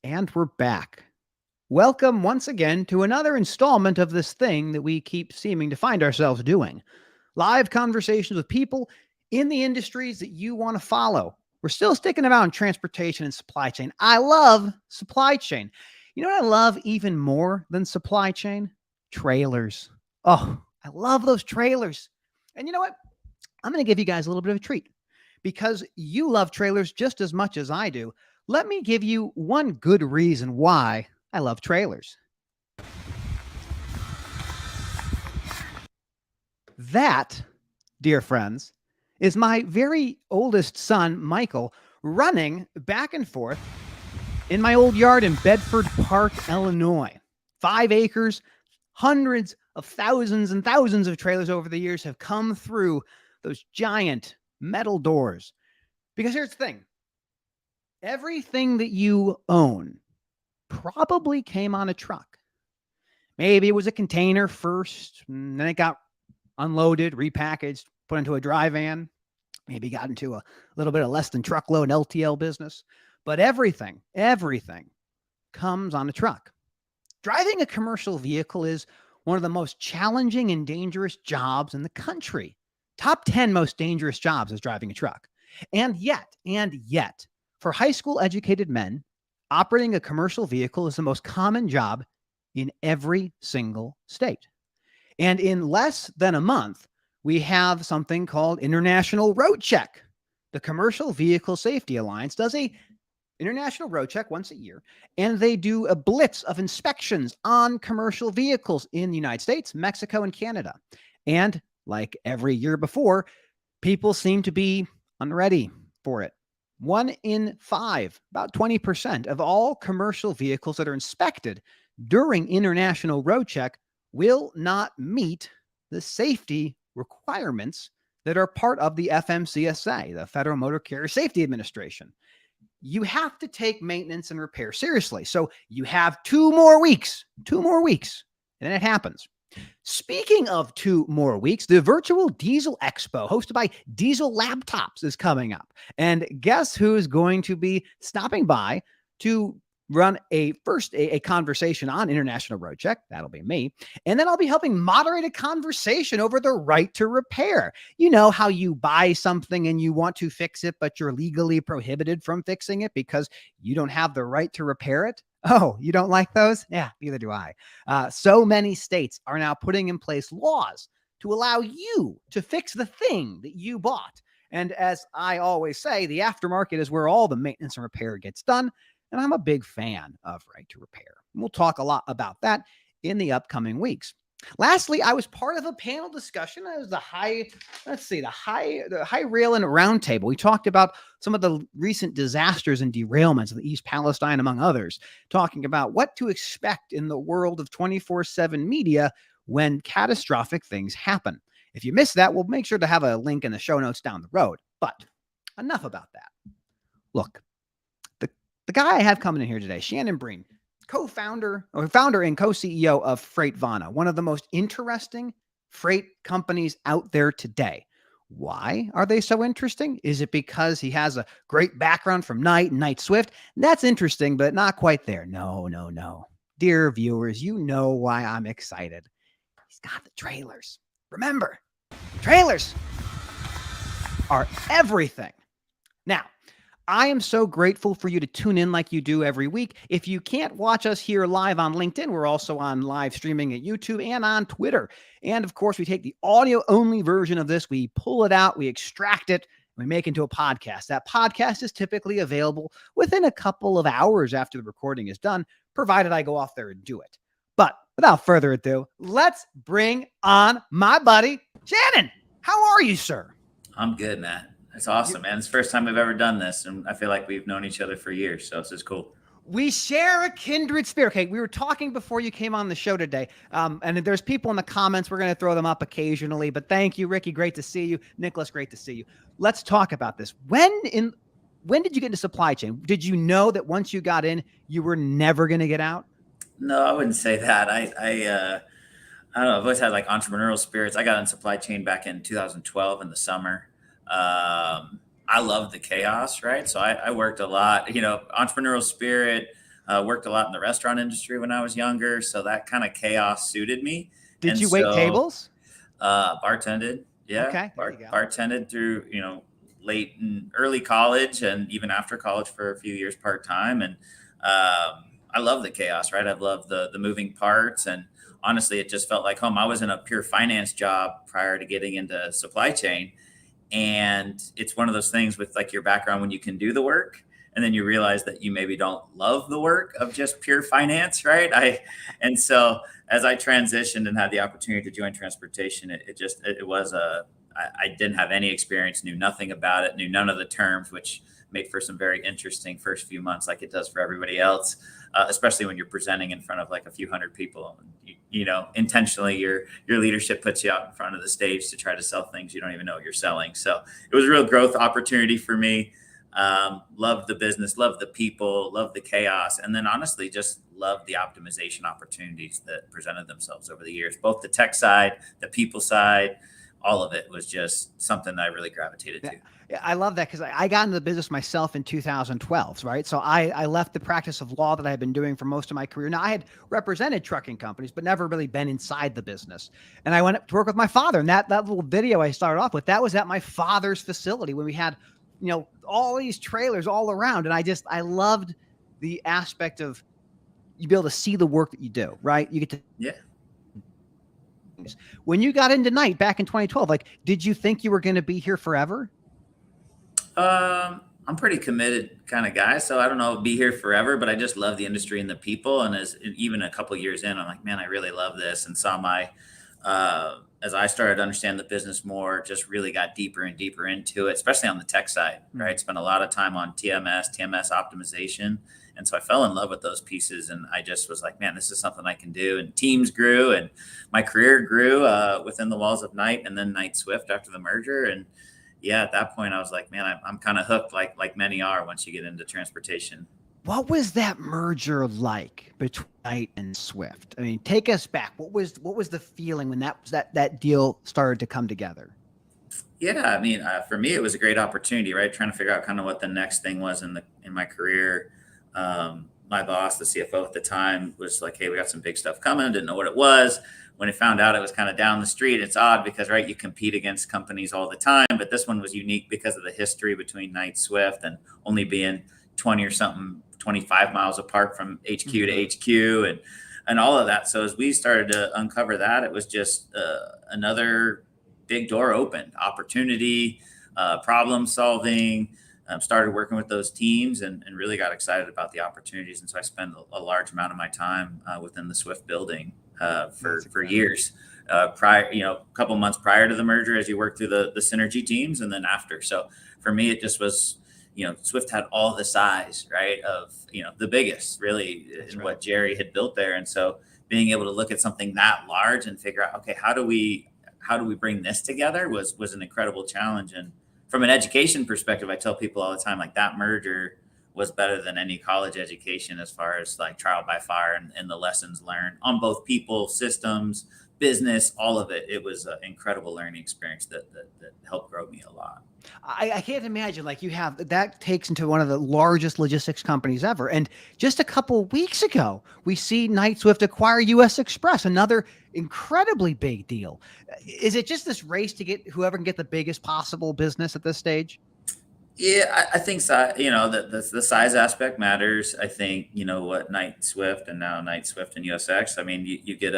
And we're back. Welcome once again to another installment of this thing that we keep seeming to find ourselves doing. Live conversations with people in the industries that you want to follow. We're still sticking around transportation and supply chain. I love supply chain. You know what I love even more than supply chain? Trailers. Oh, I love those trailers. And you know what? I'm going to give you guys a little bit of a treat because you love trailers just as much as I do. Let me give you one good reason why I love trailers. That, dear friends, is my very oldest son, Michael, running back and forth in my old yard in Bedford Park, Illinois. 5 acres, hundreds of thousands and thousands of trailers over the years have come through those giant metal doors. Because here's the thing. Everything that you own probably came on a truck. Maybe it was a container first, and then it got unloaded, repackaged, put into a dry van, maybe got into a little bit of less than truckload LTL business. But everything comes on a truck. Driving a commercial vehicle is one of the most challenging and dangerous jobs in the country. Top 10 most dangerous jobs is driving a truck. And yet, for high school educated men, operating a commercial vehicle is the most common job in every single state. And in less than a month, we have something called International Road Check. The Commercial Vehicle Safety Alliance does a international road check once a year, and they do a blitz of inspections on commercial vehicles in the United States, Mexico, and Canada. And like every year before, people seem to be unready for it. 1 in 5, about 20% of all commercial vehicles that are inspected during International Road Check will not meet the safety requirements that are part of the FMCSA, the Federal Motor Carrier Safety Administration. You have to take maintenance and repair seriously. So you have 2 more weeks, and then it happens. Speaking of 2 more weeks, the virtual Diesel Expo hosted by Diesel Laptops is coming up. And guess who's going to be stopping by to run a conversation on International Road Check? That'll be me. And then I'll be helping moderate a conversation over the right to repair. You know how you buy something and you want to fix it, but you're legally prohibited from fixing it because you don't have the right to repair it? Oh, you don't like those? Yeah, neither do I. So many states are now putting in place laws to allow you to fix the thing that you bought. And as I always say, the aftermarket is where all the maintenance and repair gets done. And I'm a big fan of right to repair. And we'll talk a lot about that in the upcoming weeks. Lastly, I was part of a panel discussion. It was the high rail and roundtable. We talked about some of the recent disasters and derailments in the East Palestine, among others, talking about what to expect in the world of 24/7 media when catastrophic things happen. If you missed that, we'll make sure to have a link in the show notes down the road. But enough about that. Look, the guy I have coming in here today, Shannon Breen, founder and co-CEO of Freightvana, one of the most interesting freight companies out there today. Why are they so interesting? Is it because he has a great background from Knight and Knight Swift? That's interesting, but not quite there. No. Dear viewers, you know why I'm excited. He's got the trailers. Remember, trailers are everything. Now, I am so grateful for you to tune in like you do every week. If you can't watch us here live on LinkedIn, we're also on live streaming at YouTube and on Twitter. And of course, we take the audio only version of this. We pull it out, we extract it, we make it into a podcast. That podcast is typically available within a couple of hours after the recording is done, provided I go off there and do it. But without further ado, let's bring on my buddy, Shannon. How are you, sir? I'm good, Matt. It's awesome, man. It's the first time we've ever done this, and I feel like we've known each other for years, so this is cool. We share a kindred spirit. Okay, we were talking before you came on the show today, and there's people in the comments. We're going to throw them up occasionally, but thank you, Ricky. Great to see you. Nicholas, great to see you. Let's talk about this. When did you get into supply chain? Did you know that once you got in, you were never going to get out? No, I wouldn't say that. I don't know. I've always had like entrepreneurial spirits. I got in supply chain back in 2012 in the summer. I love the chaos, right? So I worked a lot, entrepreneurial spirit, Worked a lot in the restaurant industry when I was younger, so that kind of chaos suited me. Did And you wait so tables? bartended, yeah, Okay, there you go. bartended through, late and early college and even after college for a few years part time. And I love the chaos, right? I've loved the moving parts, and honestly, it just felt like home. I was in a pure finance job prior to getting into supply chain, and it's one of those things with like your background when you can do the work and then you realize that you maybe don't love the work of just pure finance, right? And so as I transitioned and had the opportunity to join transportation, it was I didn't have any experience, knew nothing about it, knew none of the terms, which made for some very interesting first few months, like it does for everybody else, especially when you're presenting in front of like a few hundred people. Intentionally, your leadership puts you out in front of the stage to try to sell things you don't even know what you're selling. So it was a real growth opportunity for me. Loved the business, loved the people, loved the chaos, and then honestly just loved the optimization opportunities that presented themselves over the years. Both the tech side, the people side, all of it was just something that I really gravitated to. Yeah, I love that because I got into the business myself in 2012, right? So I left the practice of law that I had been doing for most of my career. Now, I had represented trucking companies, but never really been inside the business. And I went to work with my father. And that little video I started off with, that was at my father's facility when we had, all these trailers all around. And I loved the aspect of you be able to see the work that you do, right? You get to. Yeah. When you got into Knight back in 2012, like, did you think you were going to be here forever? I'm pretty committed kind of guy, so I don't know, be here forever, but I just love the industry and the people. And even a couple years in, I'm like, man, I really love this. And saw as I started to understand the business more, just really got deeper and deeper into it, especially on the tech side, right? Spent a lot of time on TMS optimization. And so I fell in love with those pieces, and I just was like, man, this is something I can do. And teams grew, and my career grew within the walls of Knight, and then Knight Swift after the merger. And yeah, at that point, I was like, man, I'm kind of hooked, like many are once you get into transportation. What was that merger like between Knight and Swift? I mean, take us back. What was the feeling when that deal started to come together? Yeah, I mean, for me, it was a great opportunity, right? Trying to figure out kind of what the next thing was in my career. My boss, the CFO at the time, was like, "Hey, we got some big stuff coming." Didn't know what it was. When it found out it was kind of down the street, it's odd because, right, you compete against companies all the time, but this one was unique because of the history between Knight Swift and only being 20 or something, 25 miles apart from HQ to HQ and all of that. So as we started to uncover that, it was just another big door opened, opportunity, problem solving. Started working with those teams and really got excited about the opportunities. And so I spent a large amount of my time within the Swift building for years. Prior, a couple months prior to the merger, as you work through the synergy teams, and then after. So for me, it just was, Swift had all the size, right, of the biggest really in what Jerry had built there. And so being able to look at something that large and figure out, okay, how do we bring this together was an incredible challenge. And from an education perspective, I tell people all the time, like, that merger was better than any college education as far as like trial by fire and the lessons learned on both people, systems, business, all of it. It was an incredible learning experience that helped grow me a lot. I can't imagine, like, you have that takes into one of the largest logistics companies ever. And just a couple weeks ago, we see Knight Swift acquire US Express, another incredibly big deal. Is it just this race to get whoever can get the biggest possible business at this stage? Yeah, I think so. The size aspect matters. I think, what Knight Swift and now Knight Swift and USX. I mean, you get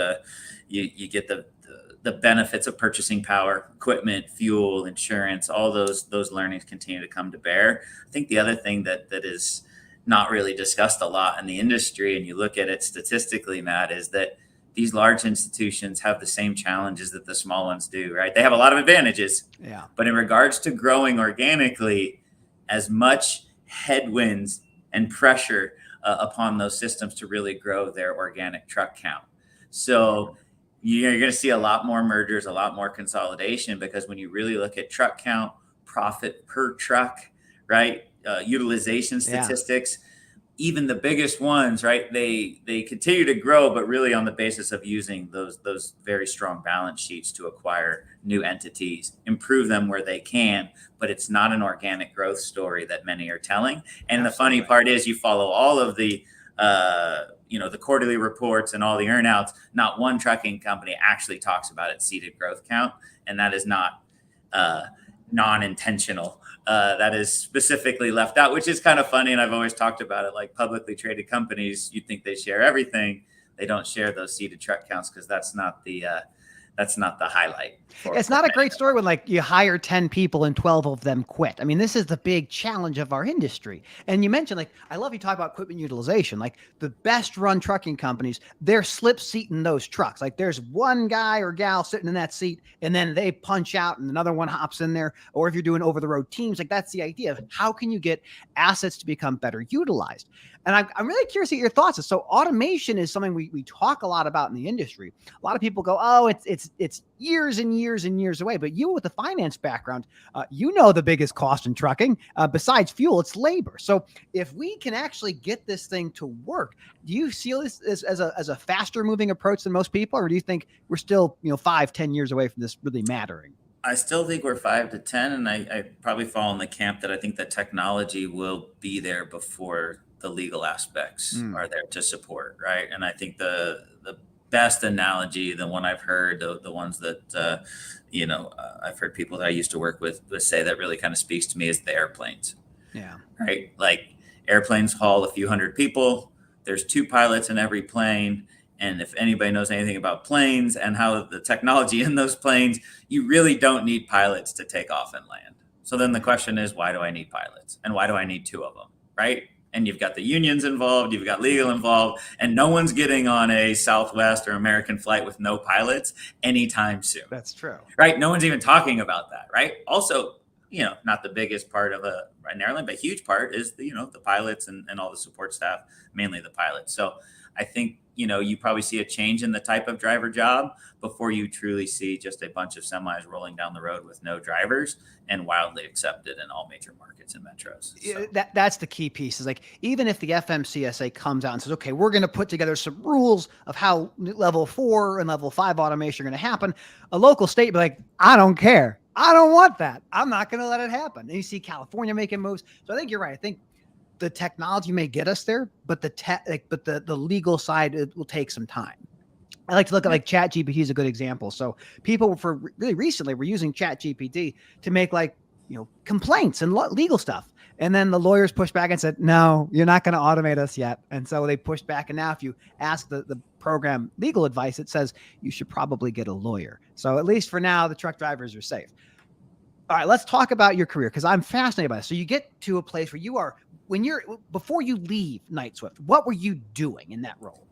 you get the benefits of purchasing power, equipment, fuel, insurance, all those learnings continue to come to bear. I think the other thing that is not really discussed a lot in the industry, and you look at it statistically, Matt, is that these large institutions have the same challenges that the small ones do, right? They have a lot of advantages. Yeah. But in regards to growing organically, as much headwinds and pressure upon those systems to really grow their organic truck count. So you're going to see a lot more mergers, a lot more consolidation, because when you really look at truck count, profit per truck, right, utilization statistics, even the biggest ones, right, they continue to grow, but really on the basis of using those very strong balance sheets to acquire new entities, improve them where they can, but it's not an organic growth story that many are telling. And the funny part is you follow all of the the quarterly reports and all the earnouts, not one trucking company actually talks about its seated growth count. And that is not non-intentional. That is specifically left out, which is kind of funny. And I've always talked about it, like publicly traded companies, you think they share everything. They don't share those seated truck counts because that's not the highlight. It's not a great story when like you hire 10 people and 12 of them quit. I mean, this is the big challenge of our industry. And you mentioned, like, I love you talk about equipment utilization. Like the best run trucking companies, they're slip seating those trucks. Like there's one guy or gal sitting in that seat and then they punch out and another one hops in there. Or if you're doing over the road teams, like that's the idea of how can you get assets to become better utilized? And I'm really curious to get your thoughts. So automation is something we talk a lot about in the industry. A lot of people go, oh, it's years and years and years away. But you with the finance background, the biggest cost in trucking, besides fuel, it's labor. So if we can actually get this thing to work, do you see this as a faster moving approach than most people? Or do you think we're still 5-10 years away from this really mattering? I still think we're 5 to 10. And I probably fall in the camp that I think that technology will be there before the legal aspects are there to support, right? And I think the best analogy, the one I've heard, the ones that I've heard people that I used to work with say that really kind of speaks to me is the airplanes. Yeah. Right. Like airplanes haul a few hundred people. There's 2 pilots in every plane. And if anybody knows anything about planes and how the technology in those planes, you really don't need pilots to take off and land. So then the question is, why do I need pilots? And why do I need 2 of them? Right. And you've got the unions involved, you've got legal involved, and no one's getting on a Southwest or American flight with no pilots anytime soon. That's true. Right. No one's even talking about that. Right. Also, not the biggest part of an airline, but a huge part is the pilots and all the support staff, mainly the pilots. So I think, you probably see a change in the type of driver job before you truly see just a bunch of semis rolling down the road with no drivers and wildly accepted in all major markets and metros. So. That's the key piece is like, even if the FMCSA comes out and says, okay, we're going to put together some rules of how level 4 and level 5 automation are going to happen, a local state be like, I don't care. I don't want that. I'm not going to let it happen. And you see California making moves. So I think you're right. I think the technology may get us there, but the legal side, it will take some time. I like to look at like ChatGPT is a good example. So people for really recently were using ChatGPT to make complaints and legal stuff. And then the lawyers pushed back and said, no, you're not going to automate us yet. And so they pushed back. And now if you ask the program legal advice, it says you should probably get a lawyer. So at least for now, the truck drivers are safe. All right, let's talk about your career because I'm fascinated by this. So you get to a place where you are, before you leave Knight-Swift, what were you doing in that role?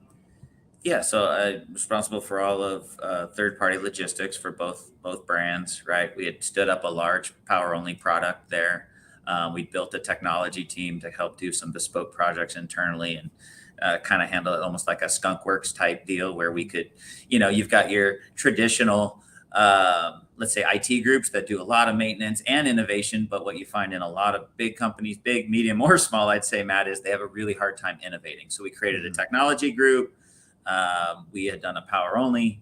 Yeah, so I'm responsible for all of third-party logistics for both brands, right? We had stood up a large power-only product there. We built a technology team to help do some bespoke projects internally and kind of handle it almost like a skunkworks type deal where we could, you've got your traditional let's say IT groups that do a lot of maintenance and innovation. But what you find in a lot of big companies, big, medium, or small, I'd say, Matt, is they have a really hard time innovating. So we created a technology group. We had done a power only,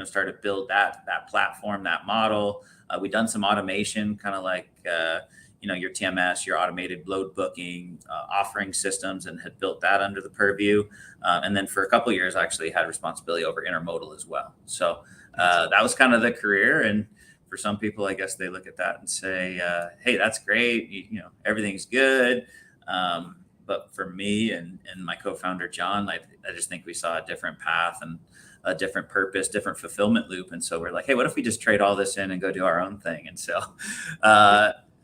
started to build that platform, that model. We done some automation, kind of like, your TMS, your automated load booking, offering systems, and had built that under the purview. And then for a couple of years, I actually had responsibility over intermodal as well. So that was kind of the career. And for some people, I guess they look at that and say, hey, that's great. Everything's good. But for me and my co-founder, John, I just think we saw a different path and a different purpose, different fulfillment loop. And so we're like, hey, what if we just trade all this in and go do our own thing? And so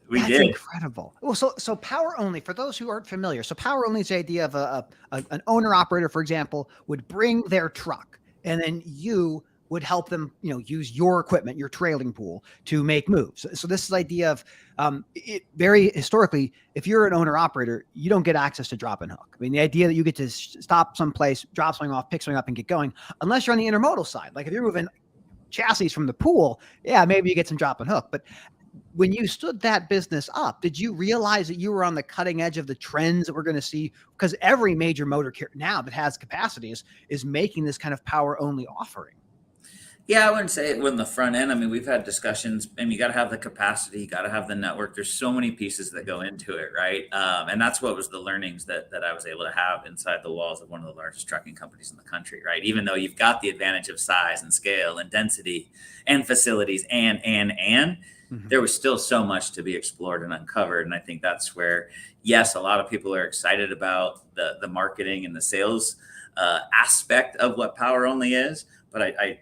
we did. That's incredible. Well, so power only, for those who aren't familiar, so power only is the idea of an owner operator, for example, would bring their truck and then you would help them, use your equipment, your trailing pool to make moves. So this is the idea of very historically, if you're an owner operator, you don't get access to drop and hook. I mean, the idea that you get to stop someplace, drop something off, pick something up and get going, unless you're on the intermodal side. Like if you're moving chassis from the pool, yeah, maybe you get some drop and hook. But when you stood that business up, did you realize that you were on the cutting edge of the trends that we're going to see? Because every major motor carrier now that has capacities is making this kind of power only offering. Yeah, I wouldn't say it was in the front end. I mean, we've had discussions, and you got to have the capacity, you got to have the network. There's so many pieces that go into it, right? And that's what was the learnings that I was able to have inside the walls of one of the largest trucking companies in the country, right? Even though you've got the advantage of size and scale and density and facilities and there was still so much to be explored and uncovered. And I think that's where, yes, a lot of people are excited about the marketing and the sales aspect of what power only is. But I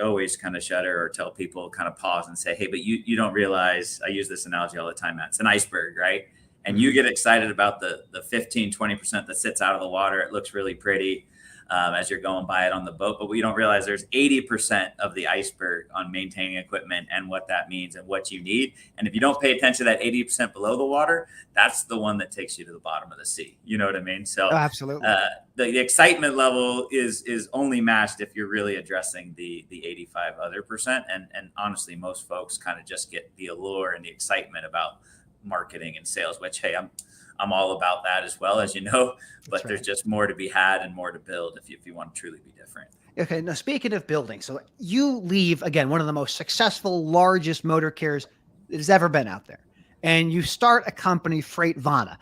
always kind of shudder or tell people, kind of pause and say, hey, but you don't realize, I use this analogy all the time, Matt, it's an iceberg, right? And you get excited about the 15, 20% that sits out of the water. It looks really pretty as you're going by it on the boat, but we don't realize there's 80% of the iceberg on maintaining equipment and what that means and what you need. And if you don't pay attention to that 80% below the water, that's the one that takes you to the bottom of the sea. You know what I mean? So absolutely. The excitement level is only matched if you're really addressing the 85 other percent. And honestly, most folks kind of just get the allure and the excitement about marketing and sales, which, hey, I'm all about that as well, as you know, but there's just more to be had and more to build if you want to truly be different. Okay. Now, speaking of building, so you leave, again, one of the most successful, largest motor carriers that has ever been out there, and you start a company, Freightvana.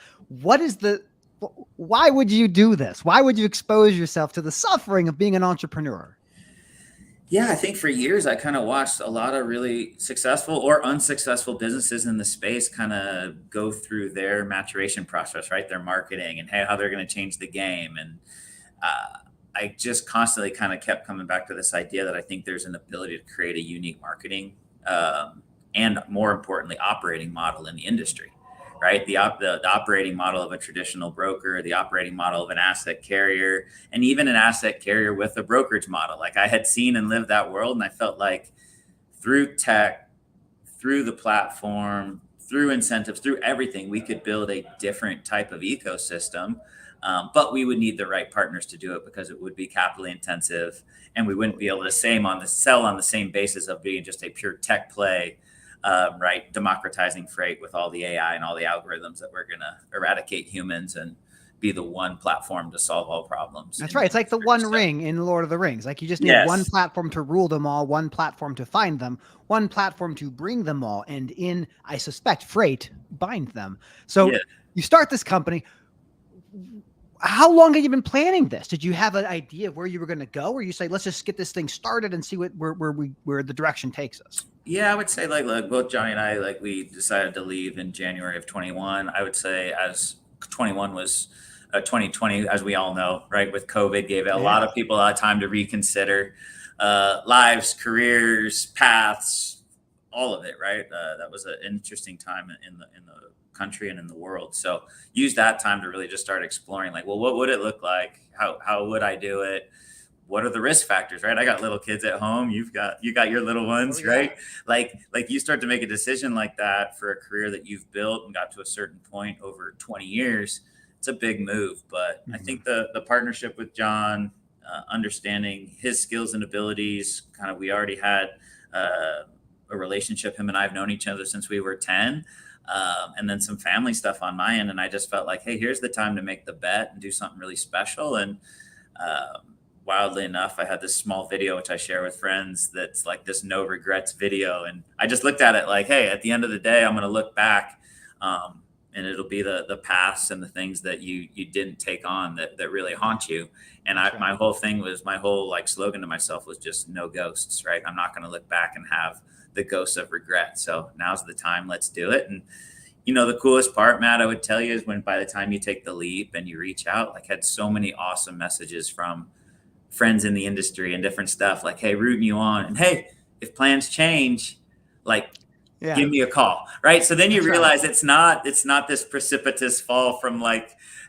Why would you do this? Why would you expose yourself to the suffering of being an entrepreneur? Yeah, I think for years I kind of watched a lot of really successful or unsuccessful businesses in the space kind of go through their maturation process, right? Their marketing and how they're going to change the game. And I just constantly kind of kept coming back to this idea that I think there's an ability to create a unique marketing and, more importantly, operating model in the industry. Right, the operating model of a traditional broker, the operating model of an asset carrier, and even an asset carrier with a brokerage model. Like, I had seen and lived that world, and I felt like through tech, through the platform, through incentives, through everything, we could build a different type of ecosystem. But we would need the right partners to do it, because it would be capitally intensive, and we wouldn't be able to sell on the same basis of being just a pure tech play. Right, democratizing freight with all the AI and all the algorithms that we're going to eradicate humans and be the one platform to solve all problems. That's right. It's like the one ring in Lord of the Rings. Like, you just need one platform to rule them all, one platform to find them, one platform to bring them all, and in, I suspect, freight, bind them. So you start this company. How long have you been planning this? Did you have an idea of where you were going to go, or you say, let's just get this thing started and see where the direction takes us? Yeah, I would say like both Johnny and I, we decided to leave in January of 21. I would say as 21 was 2020, as we all know, right, with COVID, gave a lot of people a lot of time to reconsider lives, careers, paths, all of it, right? That was an interesting time in the country and in the world. So use that time to really just start exploring, like, well, what would it look like? How would I do it? What are the risk factors, right? I got little kids at home. You got your little ones, right? Like you start to make a decision like that for a career that you've built and got to a certain point over 20 years. It's a big move, but I think the partnership with John, understanding his skills and abilities, kind of, we already had a relationship. Him and I have known each other since we were 10. And then some family stuff on my end. And I just felt like, hey, here's the time to make the bet and do something really special. And wildly enough, I had this small video, which I share with friends, that's like this no regrets video. And I just looked at it like, hey, at the end of the day, I'm going to look back and it'll be the paths and the things that you didn't take on that really haunt you. And my whole thing was, my whole slogan to myself was just no ghosts, right? I'm not going to look back and have the ghosts of regret. So now's the time, let's do it. And the coolest part, Matt, I would tell you, is when by the time you take the leap and you reach out, had so many awesome messages from friends in the industry and different stuff, like, hey, rooting you on, and hey, if plans change, give me a call, right? So then you realize it's not this precipitous fall from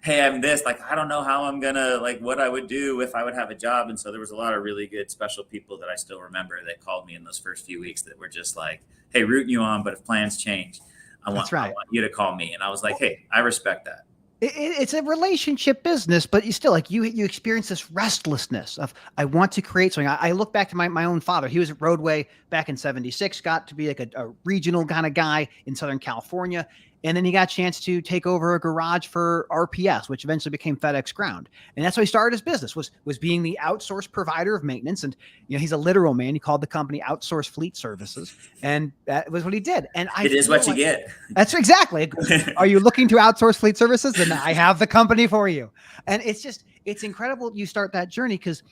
hey, I'm this, I don't know how I'm gonna, what I would do if I would have a job. And so there was a lot of really good special people that I still remember that called me in those first few weeks that were just like, hey, rooting you on, but if plans change, I want you to call me. And I was like, hey, I respect that. It's a relationship business, but you still, you experience this restlessness of, I want to create something. I look back to my own father. He was at Roadway back in '76, got to be a regional kind of guy in Southern California. And then he got a chance to take over a garage for RPS, which eventually became FedEx Ground. And that's how he started his business, was being the outsourced provider of maintenance. And, he's a literal man. He called the company Outsourced Fleet Services. And that was what he did. And I It is feel what you get. That's exactly. Are you looking to outsource fleet services? Then I have the company for you. And it's incredible you start that journey because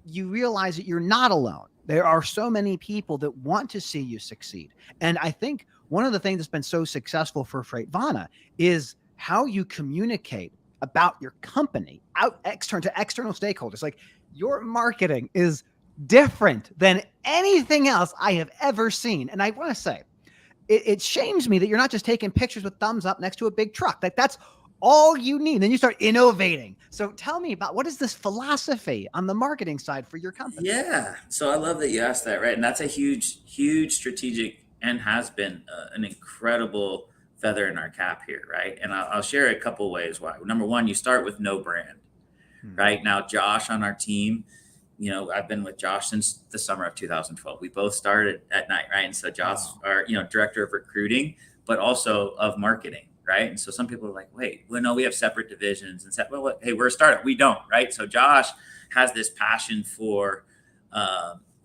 you realize that you're not alone. There are so many people that want to see you succeed. And I think one of the things that's been so successful for Freightvana is how you communicate about your company out to external stakeholders. Like, your marketing is different than anything else I have ever seen. And I want to say, it shames me that you're not just taking pictures with thumbs up next to a big truck. Like, that's all you need. Then you start innovating. So tell me about, what is this philosophy on the marketing side for your company? Yeah. So I love that you asked that, right? And that's a huge strategic, and has been an incredible feather in our cap here, right? And I'll share a couple ways why. Number one, you start with no brand, right? Now, Josh on our team, I've been with Josh since the summer of 2012. We both started at night, right? And so Josh, our director of recruiting, but also of marketing, right? And so some people are like, wait, well, no, we have separate divisions. And said, well, hey, we're a startup. We don't, right? So Josh has this passion for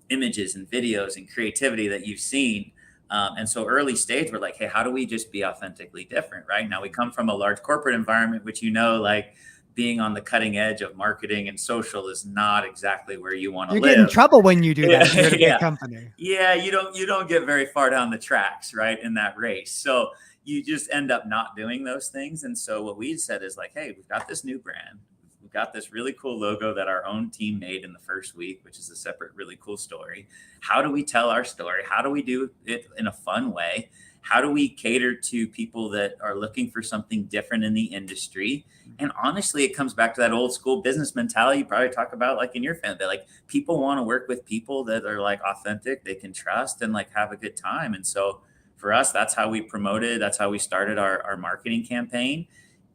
images and videos and creativity that you've seen. And so early stage, we're like, hey, how do we just be authentically different, right? Now, we come from a large corporate environment, which, like, being on the cutting edge of marketing and social is not exactly where you want to live. You get in trouble when you do that. You're at a big company. Yeah, you don't get very far down the tracks, right, in that race. So you just end up not doing those things. And so what we said is like, hey, we've got this new brand. We've got this really cool logo that our own team made in the first week, which is a separate, really cool story. How do we tell our story? How do we do it in a fun way? How do we cater to people that are looking for something different in the industry? And honestly, it comes back to that old school business mentality you probably talk about, like, in your family. Like, people want to work with people that are, like, authentic, they can trust, and, like, have a good time. And so for us, that's how we promoted, that's how we started our marketing campaign.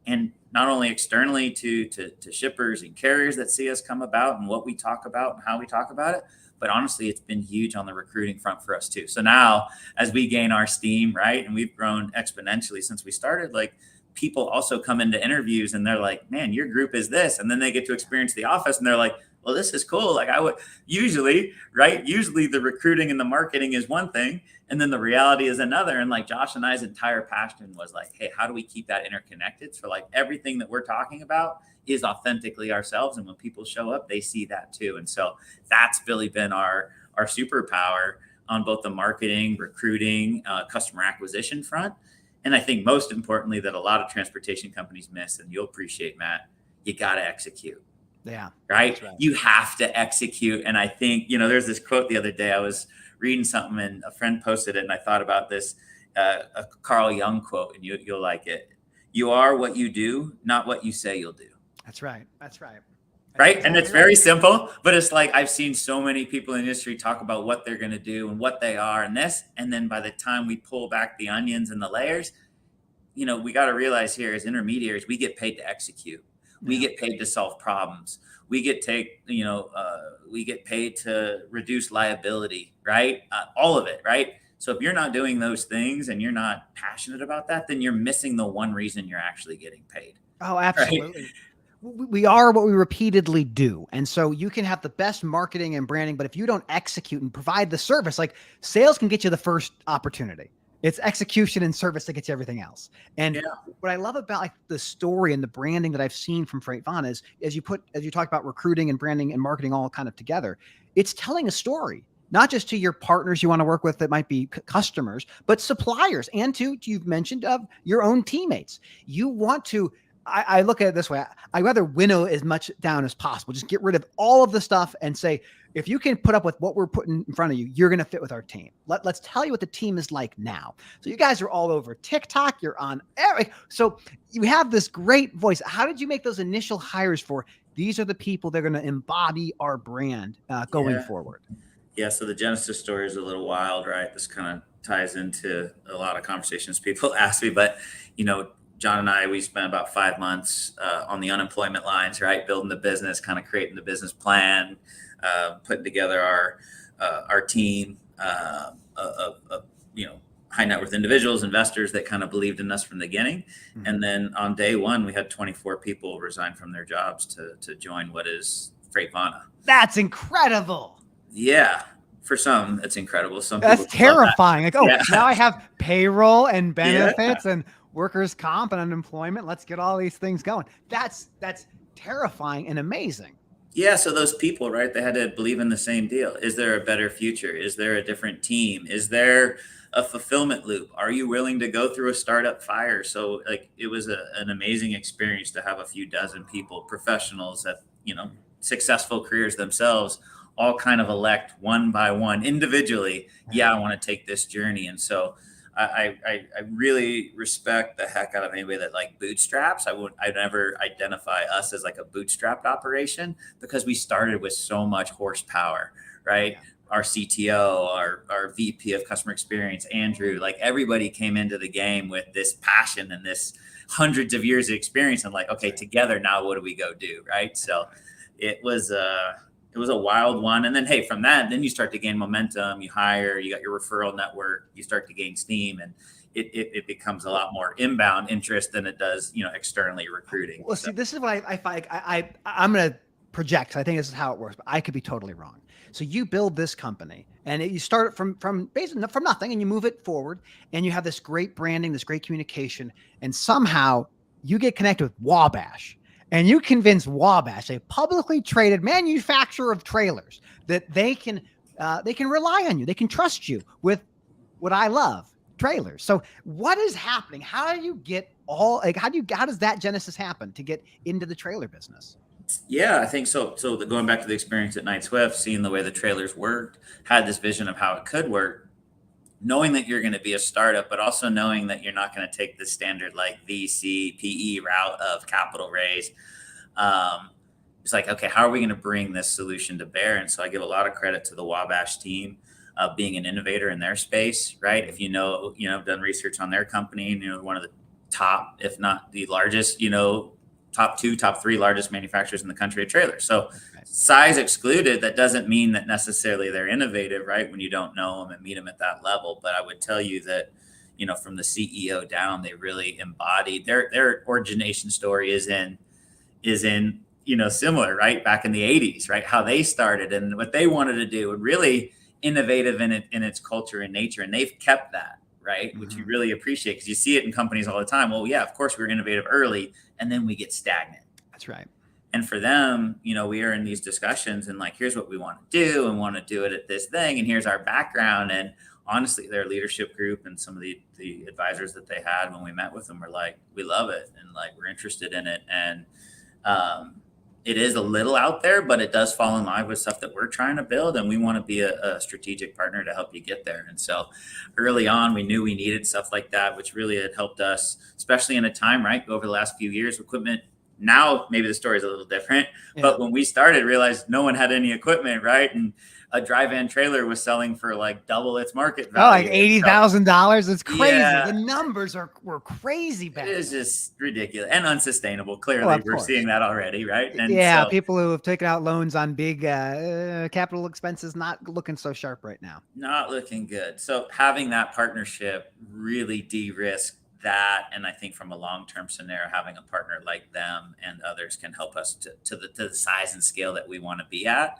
And not only externally to shippers and carriers that see us come about and what we talk about and how we talk about it, but honestly, it's been huge on the recruiting front for us too. So now, as we gain our steam, right, and we've grown exponentially since we started, like, people also come into interviews and they're like, man, your group is this. And then they get to experience the office and they're like, well, this is cool. Like, I would usually the recruiting and the marketing is one thing, and then the reality is another. And like, Josh and I's entire passion was like, hey, how do we keep that interconnected? So like, everything that we're talking about is authentically ourselves. And when people show up, they see that too. And so that's really been our superpower on both the marketing, recruiting, customer acquisition front. And I think most importantly, that a lot of transportation companies miss, and you'll appreciate, Matt, you got to execute. Yeah. Right? You have to execute. And I think, there's this quote the other day, I was reading something and a friend posted it, and I thought about this, a Carl Jung quote, and you'll like it. You are what you do, not what you say you'll do. That's right. That's right. Right. And it's very simple, but it's like, I've seen so many people in the industry talk about what they're going to do and what they are and this. And then by the time we pull back the onions and the layers, we got to realize here as intermediaries, we get paid to execute. We get paid to solve problems. We get we get paid to reduce liability, right? All of it, right? So if you're not doing those things and you're not passionate about that, then you're missing the one reason you're actually getting paid. Oh, absolutely. Right? We are what we repeatedly do. And so you can have the best marketing and branding, but if you don't execute and provide the service, like, sales can get you the first opportunity. It's execution and service that gets you everything else. And what I love about, like, the story and the branding that I've seen from Freightvana is, as you talk about recruiting and branding and marketing all kind of together, it's telling a story, not just to your partners you want to work with that might be customers, but suppliers, and you've mentioned, of your own teammates. You want to, I look at it this way. I rather winnow as much down as possible. Just get rid of all of the stuff and say, if you can put up with what we're putting in front of you, you're going to fit with our team. Let's tell you what the team is like now. So you guys are all over TikTok. You're on Eric. So you have this great voice. How did you make those initial hires for, these are the people that are going to embody our brand going forward? Yeah. So the Genesis story is a little wild, right? This kind of ties into a lot of conversations people ask me, but John and I, we spent about 5 months on the unemployment lines, right? Building the business, kind of creating the business plan, putting together our team of high net worth individuals, investors that kind of believed in us from the beginning. Mhm. And then on day one, we had 24 people resign from their jobs to join what is Freightvana. That's incredible. Yeah. For some, it's incredible. Some That's people love that. terrifying. Like, oh, Yeah. now I have payroll and Yeah. benefits and workers' comp and unemployment. Let's get all these things going. That's terrifying and amazing. Yeah, so those people, right, they had to believe in the same deal. Is there a better future? Is there a different team? Is there a fulfillment loop? Are you willing to go through a startup fire? So like it was an amazing experience to have a few dozen people, professionals that, successful careers themselves, all kind of elect one by one individually. Yeah, I want to take this journey. And so I really respect the heck out of anybody that like bootstraps. I'd never identify us as like a bootstrapped operation because we started with so much horsepower, right? Yeah. Our CTO, our VP of customer experience, Andrew, like everybody came into the game with this passion and this hundreds of years of experience. And like, okay, together now, what do we go do? Right. So it was a wild one. And then, hey, from that, then you start to gain momentum, you hire, you got your referral network, you start to gain steam, and it becomes a lot more inbound interest than it does, externally recruiting. Well, see, this is what I find. I'm going to project. I think this is how it works, but I could be totally wrong. So you build this company and you start from basically from nothing and you move it forward and you have this great branding, this great communication, and somehow you get connected with Wabash. And you convince Wabash, a publicly traded manufacturer of trailers, that they can rely on you. They can trust you with what I love, trailers. So what is happening? How do you get how does that genesis happen to get into the trailer business? Yeah, I think so. So going back to the experience at Knight Swift, seeing the way the trailers worked, had this vision of how it could work, knowing that you're going to be a startup, but also knowing that you're not going to take the standard like VC, PE route of capital raise. It's like, okay, how are we going to bring this solution to bear? And so I give a lot of credit to the Wabash team, being an innovator in their space, right? If I've done research on their company, one of the top, if not the largest, top 2, top 3 largest manufacturers in the country of trailers. So size excluded, that doesn't mean that necessarily they're innovative, right? When you don't know them and meet them at that level. But I would tell you that, from the CEO down, they really embodied their origination story is in, similar, right? Back in the 80s, right? How they started and what they wanted to do, and really innovative in its culture and nature. And they've kept that, right? Mm-hmm. Which you really appreciate because you see it in companies all the time. Well, yeah, of course we're innovative early and then we get stagnant. That's right. And for them, we are in these discussions and like, here's what we want to do and want to do it at this thing. And here's our background. And honestly, their leadership group and some of the advisors that they had when we met with them were like, we love it. And like, we're interested in it. And it is a little out there, but it does fall in line with stuff that we're trying to build. And we want to be a strategic partner to help you get there. And so early on, we knew we needed stuff like that, which really had helped us, especially in a time, right? Over the last few years, equipment. Now, maybe the story is a little different, but when we started, realized no one had any equipment, right? And a dry van trailer was selling for like double its market value. Oh, like $80,000. It's crazy. Yeah. The numbers were crazy back. It is just ridiculous and unsustainable. Clearly, we're seeing that already, right? And yeah, so, people who have taken out loans on big capital expenses not looking so sharp right now. Not looking good. So having that partnership really de-risked that, and I think from a long-term scenario, having a partner like them and others can help us to the size and scale that we want to be at.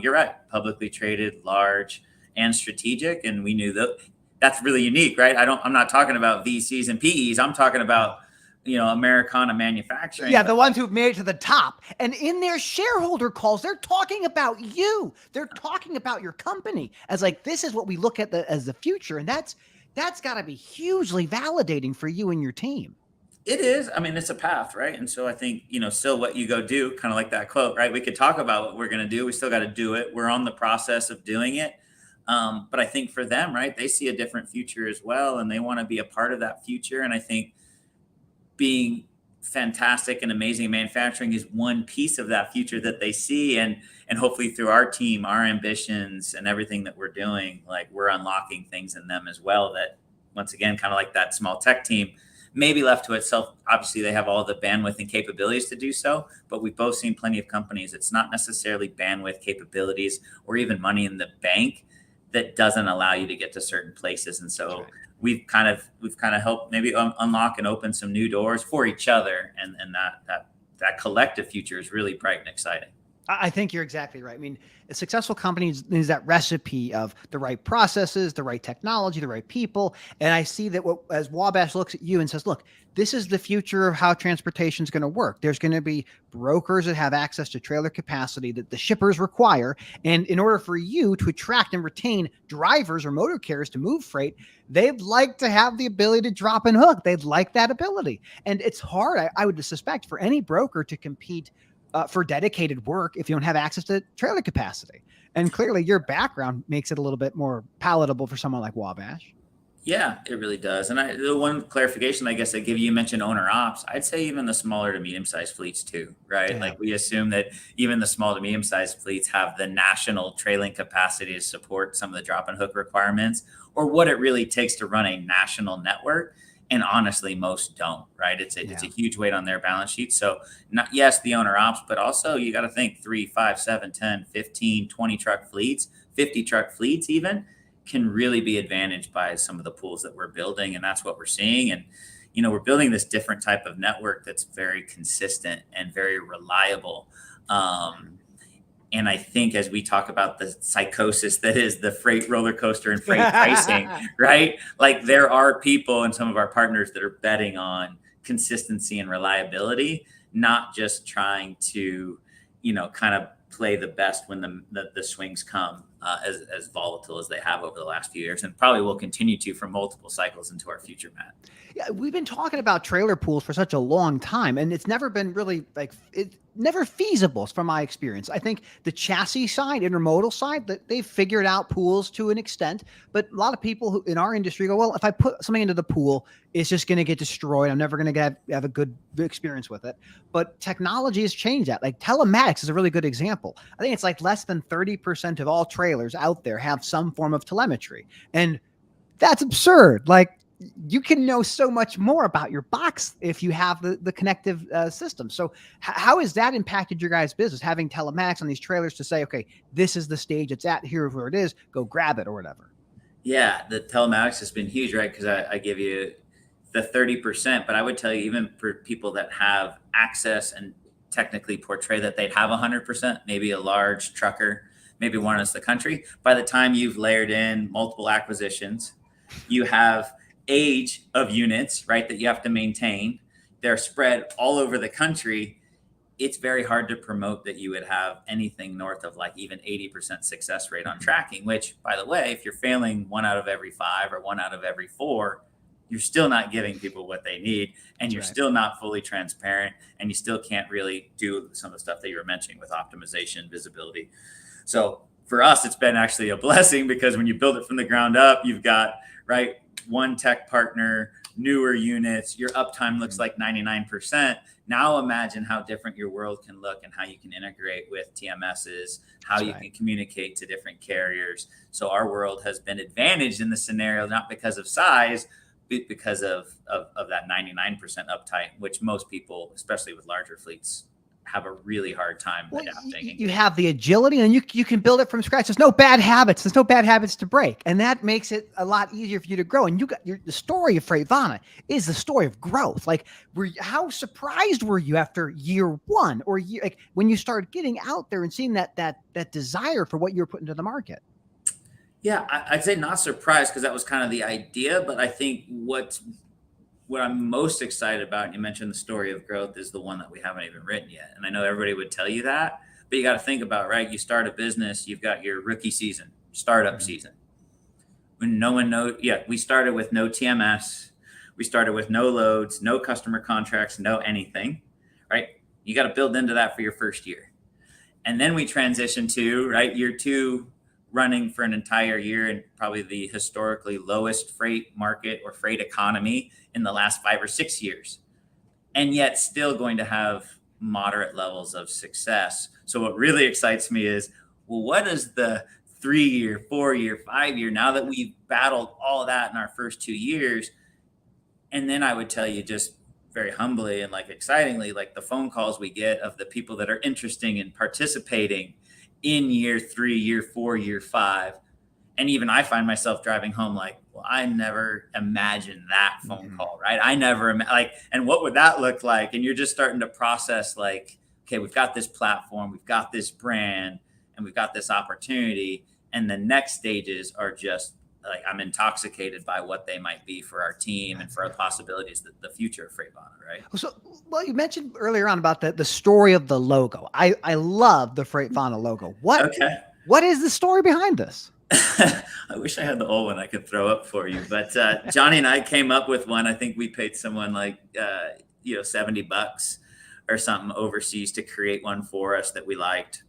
You're right, publicly traded, large, and strategic, and we knew that that's really unique, right? I'm not talking about VCs and PEs. I'm talking about Americana manufacturing. Yeah, the ones who've made it to the top, and in their shareholder calls, they're talking about you. They're talking about your company as like this is what we look at as the future, and that's got to be hugely validating for you and your team. It is. I mean, it's a path, right? And so I think, still what you go do, kind of like that quote, right? We could talk about what we're going to do. We still got to do it. We're on the process of doing it. But I think for them, right, they see a different future as well, and they want to be a part of that future. And I think being fantastic and amazing manufacturing is one piece of that future that they see. And hopefully through our team, our ambitions and everything that we're doing, like we're unlocking things in them as well that, once again, kind of like that small tech team, maybe left to itself. Obviously, they have all the bandwidth and capabilities to do so, but we've both seen plenty of companies. It's not necessarily bandwidth, capabilities, or even money in the bank that doesn't allow you to get to certain places. And so we've kind of helped maybe unlock and open some new doors for each other, and that collective future is really bright and exciting. I think you're exactly right. I mean, a successful company is that recipe of the right processes, the right technology, the right people. And I see that as Wabash looks at you and says, look, this is the future of how transportation is going to work. There's going to be brokers that have access to trailer capacity that the shippers require. And in order for you to attract and retain drivers or motor carriers to move freight, they'd like to have the ability to drop and hook. They'd like that ability. And it's hard, I would suspect, for any broker to compete for dedicated work if you don't have access to trailer capacity. And clearly your background makes it a little bit more palatable for someone like Wabash. Yeah, it really does. And the one clarification I guess I give you, you mentioned owner ops. I'd say even the smaller to medium sized fleets too, right? Yeah. Like we assume that even the small to medium sized fleets have the national trailing capacity to support some of the drop and hook requirements, or what it really takes to run a national network. And honestly, most don't, right? It's a huge weight on their balance sheet. So not, yes, the owner ops, but also you got to think 3, 5, 7, 10, 15, 20 truck fleets, 50 truck fleets even can really be advantaged by some of the pools that we're building. And that's what we're seeing. And, we're building this different type of network that's very consistent and very reliable. And I think as we talk about the psychosis that is the freight roller coaster and freight pricing, right? Like there are people and some of our partners that are betting on consistency and reliability, not just trying to, kind of play the best when the swings come as volatile as they have over the last few years, and probably will continue to for multiple cycles into our future, Matt. Yeah, we've been talking about trailer pools for such a long time, and it's never been really never feasible from my experience. I think the chassis side, intermodal side, that they've figured out pools to an extent, but a lot of people who in our industry go, well, if I put something into the pool, it's just going to get destroyed. I'm never going to have a good experience with it. But technology has changed that. Like telematics is a really good example. I think it's like less than 30% of all trailers out there have some form of telemetry. And that's absurd. Like you can know so much more about your box if you have the connective system. So how has that impacted your guys' business, having telematics on these trailers to say, okay, this is the stage it's at, here's where it is, go grab it or whatever? Yeah, the telematics has been huge, right? Because I give you the 30%, but I would tell you even for people that have access and technically portray that they'd have 100%, maybe a large trucker, maybe one in the country, by the time you've layered in multiple acquisitions, you have age of units, right, that you have to maintain. They're spread all over the country. It's very hard to promote that you would have anything north of like even 80% success rate on tracking, which, by the way, if you're failing 1 out of every 5 or 1 out of every 4, you're still not giving people what they need, and you're still not fully transparent, and you still can't really do some of the stuff that you were mentioning with optimization, visibility. So for us, it's been actually a blessing, because when you build it from the ground up, you've got, right, one tech partner, newer units, your uptime looks like 99%. Now imagine how different your world can look and how you can integrate with TMSs, how you can communicate to different carriers. So our world has been advantaged in this scenario, not because of size, but because of that 99% uptime, which most people, especially with larger fleets, have a really hard time adapting. You have the agility, and you can build it from scratch. There's no bad habits. There's no bad habits to break. And that makes it a lot easier for you to grow. And the story of Freightvana is the story of growth. Like, how surprised were you after year 1 or like when you started getting out there and seeing that desire for what you were putting to the market? Yeah, I'd say not surprised, because that was kind of the idea. But I think what I'm most excited about, and you mentioned the story of growth, is the one that we haven't even written yet. And I know everybody would tell you that, but you got to think about, right? You start a business, you've got your rookie season, startup season. When no one knows, we started with no TMS. We started with no loads, no customer contracts, no anything, right? You got to build into that for your first year. And then we transition to, right, year 2, running for an entire year in probably the historically lowest freight market or freight economy in the last 5 or 6 years, and yet still going to have moderate levels of success. So what really excites me is, well, what is the 3-year, 4-year, 5-year, now that we've battled all of that in our first 2 years? And then I would tell you, just very humbly and like excitingly, like the phone calls we get of the people that are interested in participating in year 3, year 4, year 5. And even I find myself driving home like, well, I never imagined that phone call, right? I never like, and what would that look like? And you're just starting to process like, okay, we've got this platform, we've got this brand, and we've got this opportunity. And the next stages are just like, I'm intoxicated by what they might be for our team and for the possibilities, the future of Freightvana, right? So, well, you mentioned earlier on about the story of the logo. I love the Freightvana logo. What is the story behind this? I wish I had the old one I could throw up for you, but Johnny and I came up with one. I think we paid someone like $70 or something overseas to create one for us that we liked.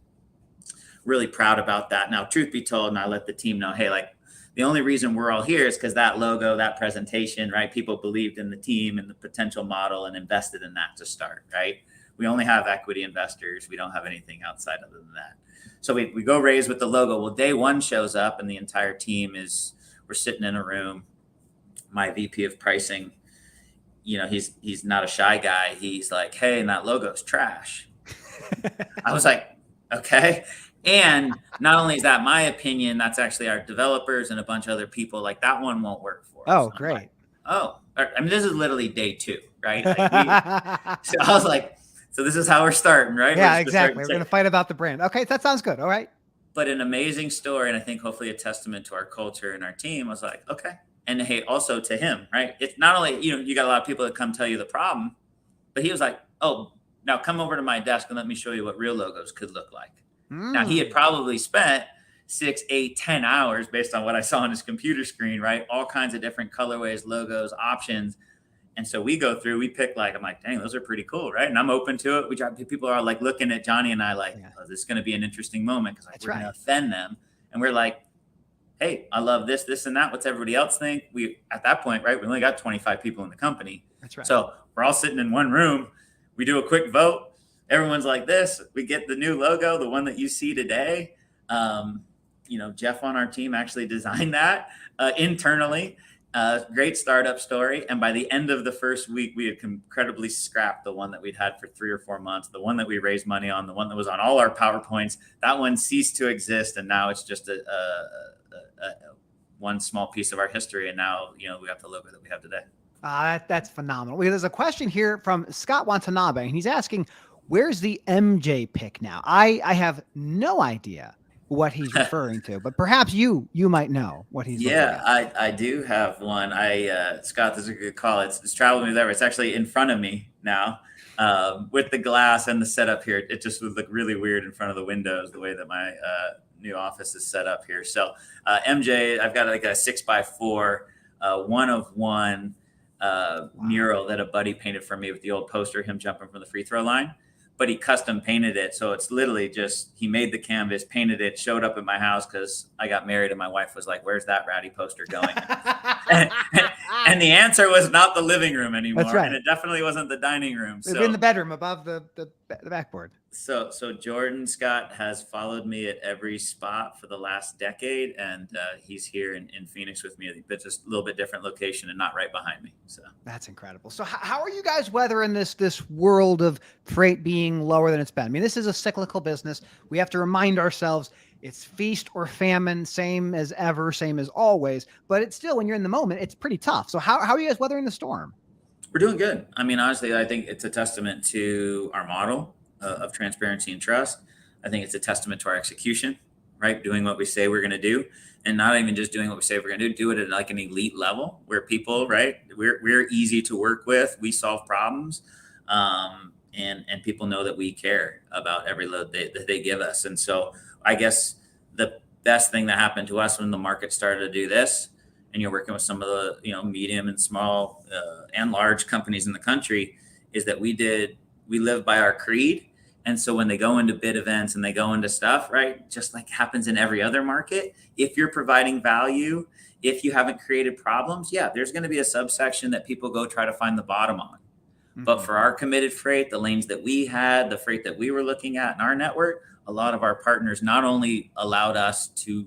Really proud about that. Now, truth be told, and I let the team know, hey, like the only reason we're all here is because that logo, that presentation, right? People believed in the team and the potential model and invested in that to start, right? We only have equity investors. We don't have anything outside other than that. So we go raise with the logo. Well, day one shows up and the entire team we're sitting in a room. My VP of pricing, he's not a shy guy. He's like, hey, and that logo's trash. I was like, okay. And not only is that my opinion, that's actually our developers and a bunch of other people. Like that one won't work for us. Oh, great. Like, oh, I mean, this is literally day two, right? Like so I was like, so this is how we're starting, right? Yeah, exactly. We're going to fight about the brand. Okay, that sounds good. All right. But an amazing story, and I think hopefully a testament to our culture and our team. I was like, okay. And hey, also to him, right? It's not only, you got a lot of people that come tell you the problem, but he was like, oh, now come over to my desk and let me show you what real logos could look like. Now, he had probably spent 6, 8, 10 hours based on what I saw on his computer screen, right? All kinds of different colorways, logos, options. And so we go through, we pick I'm like, dang, those are pretty cool, right? And I'm open to it. People are like looking at Johnny and I like, oh, this is going to be an interesting moment because we're going to offend them. And we're like, hey, I love this, this, and that. What's everybody else think? At that point, right, we only got 25 people in the company. That's right. So we're all sitting in one room. We do a quick vote. Everyone's like this. We get the new logo, the one that you see today. Jeff on our team actually designed that internally. Great startup story. And by the end of the first week, we had incredibly scrapped the one that we'd had for 3 or 4 months, the one that we raised money on, the one that was on all our PowerPoints. That one ceased to exist. And now it's just one small piece of our history. And now, we have the logo that we have today. That's phenomenal. There's a question here from Scott Watanabe, and he's asking, where's the MJ pick now? I have no idea what he's referring to, but perhaps you might know what he's I do have one. Scott, this is a good call. It's traveled me there. It's actually in front of me now with the glass and the setup here. It just would look really weird in front of the windows, the way that my new office is set up here. So MJ, I've got like a 6x4 one of one mural that a buddy painted for me with the old poster, him jumping from the free throw line. But he custom painted it. So it's literally just, he made the canvas, painted it, showed up at my house because I got married and my wife was like, where's that ratty poster going? and the answer was not the living room anymore. That's right. And it definitely wasn't the dining room. So in the bedroom above the backboard. So Jordan Scott has followed me at every spot for the last decade. And he's here in Phoenix with me, but just a little bit different location and not right behind me. So that's incredible. So how are you guys weathering this world of freight being lower than it's been? I mean, this is a cyclical business. We have to remind ourselves it's feast or famine, same as ever, same as always. But it's still, when you're in the moment, it's pretty tough. So how are you guys weathering the storm? We're doing good. I mean, honestly, I think it's a testament to our model of transparency and trust. I think it's a testament to our execution, right? Doing what we say we're going to do, and not even just doing what we say we're going to do it at like an elite level where people, right? We're easy to work with. We solve problems. And people know that we care about every load that they give us. And so I guess the best thing that happened to us when the market started to do this, and you're working with some of the, medium and small and large companies in the country, is that we live by our creed. And so when they go into bid events and they go into stuff, right, just like happens in every other market, if you're providing value, if you haven't created problems, there's going to be a subsection that people go try to find the bottom on. Mm-hmm. But for our committed freight, the lanes that we had, the freight that we were looking at in our network, a lot of our partners not only allowed us to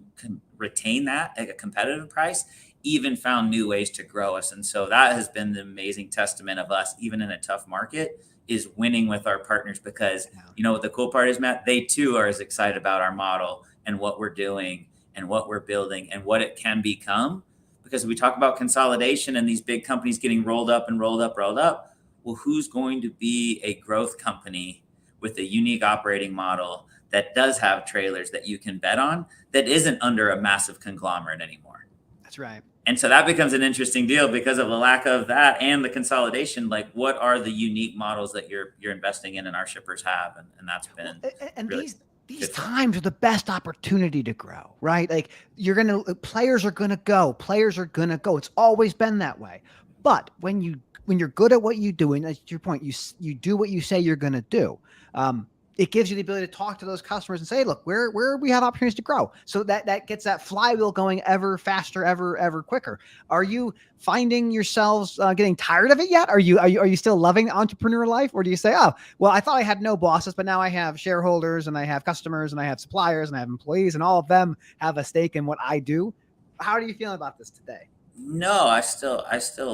retain that at a competitive price, even found new ways to grow us. And so that has been the amazing testament of us, even in a tough market, is winning with our partners, because you know what the cool part is, Matt? They too are as excited about our model and what we're doing and what we're building and what it can become. Because we talk about consolidation and these big companies getting rolled up and rolled up. Well, who's going to be a growth company with a unique operating model that does have trailers that you can bet on, that isn't under a massive conglomerate anymore? That's right. And so that becomes an interesting deal because of the lack of that and the consolidation. Like, what are the unique models that you're investing in and our shippers have? And that's been really these times are the best opportunity to grow, right? Like players are gonna go. It's always been that way. But when you're good at what you do, and to your point, you do what you say you're gonna do. It gives you the ability to talk to those customers and say, look, where we have opportunities to grow. So that gets that flywheel going ever faster, ever quicker. Are you finding yourselves getting tired of it yet? Are you still loving entrepreneur life? Or do you say, oh, well, I thought I had no bosses, but now I have shareholders and I have customers and I have suppliers and I have employees and all of them have a stake in what I do. How are you feeling about this today? No, I still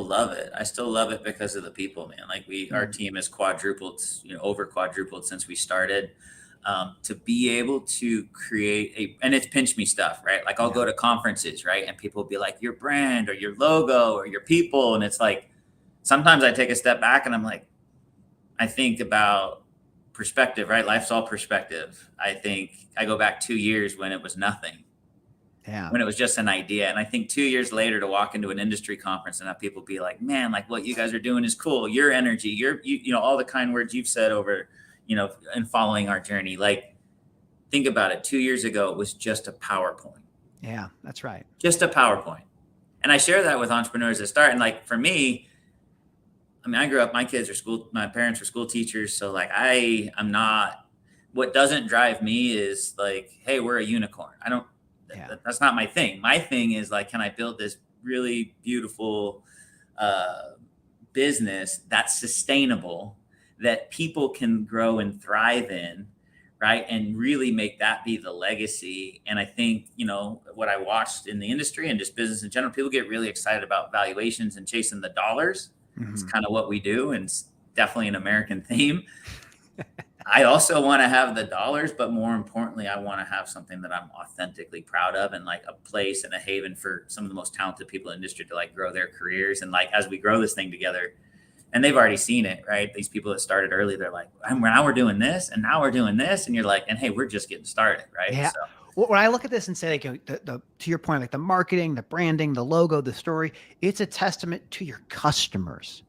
love it. I still love it because of the people, man. Like our team has quadrupled, over quadrupled since we started. To be able to create and it's pinch me stuff, right? Like I'll go to conferences, right? And people will be like, your brand or your logo or your people. And it's like, sometimes I take a step back and I'm like, I think about perspective, right? Life's all perspective. I think I go back 2 years when it was nothing. Yeah. When it was just an idea. And I think 2 years later to walk into an industry conference and have people be like, man, like what you guys are doing is cool. Your energy, you all the kind words you've said over, and following our journey. Like, think about it. 2 years ago, it was just a PowerPoint. Yeah, that's right. Just a PowerPoint. And I share that with entrepreneurs that start. And like, for me, I mean, I grew up, my parents were school teachers. So like, what doesn't drive me is like, hey, we're a unicorn. That's not my thing. My thing is like, can I build this really beautiful business that's sustainable, that people can grow and thrive in, right? And really make that be the legacy. And I think, what I watched in the industry and just business in general, people get really excited about valuations and chasing the dollars. Mm-hmm. It's kind of what we do. And it's definitely an American theme. I also want to have the dollars, but more importantly, I want to have something that I'm authentically proud of, and like a place and a haven for some of the most talented people in the industry to like grow their careers. And like, as we grow this thing together, and they've already seen it, right? These people that started early, they're like, now we're doing this and now we're doing this. And you're like, and hey, we're just getting started, right? Yeah. So when I look at this and say, like, to your point, like the marketing, the branding, the logo, the story, it's a testament to your customers.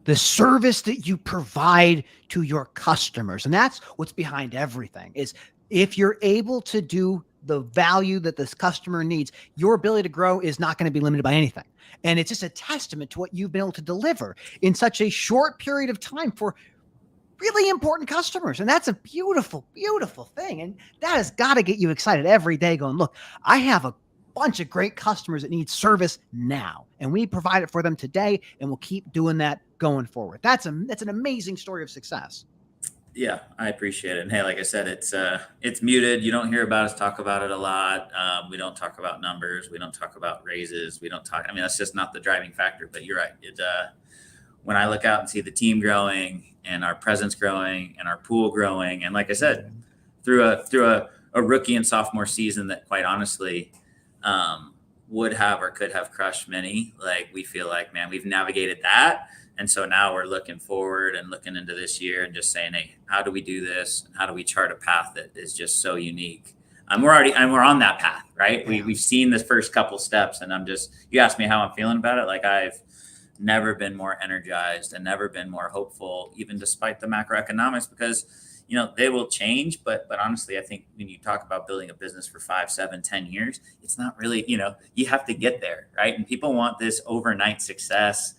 The service that you provide to your customers. And that's what's behind everything, is if you're able to do the value that this customer needs, your ability to grow is not going to be limited by anything. And it's just a testament to what you've been able to deliver in such a short period of time for really important customers. And that's a beautiful, beautiful thing. And that has got to get you excited every day going, look, I have a bunch of great customers that need service now, and we provide it for them today, and we'll keep doing that going forward. That's an amazing story of success. Yeah, I appreciate it. And hey, like I said, it's muted. You don't hear about us talk about it a lot. We don't talk about numbers. We don't talk about raises. That's just not the driving factor. But you're right. When I look out and see the team growing and our presence growing and our pool growing, and like I said, through a rookie and sophomore season that quite honestly would have or could have crushed many, like we feel like, man, we've navigated that. And so now we're looking forward and looking into this year and just saying, hey, how do we do this? How do we chart a path that is just so unique? We're on that path, right? Yeah. We've seen the first couple steps, and you asked me how I'm feeling about it. Like, I've never been more energized and never been more hopeful, even despite the macroeconomics, because, they will change. But honestly, I think when you talk about building a business for 5, 7, 10 years, it's not really, you have to get there, right? And people want this overnight success.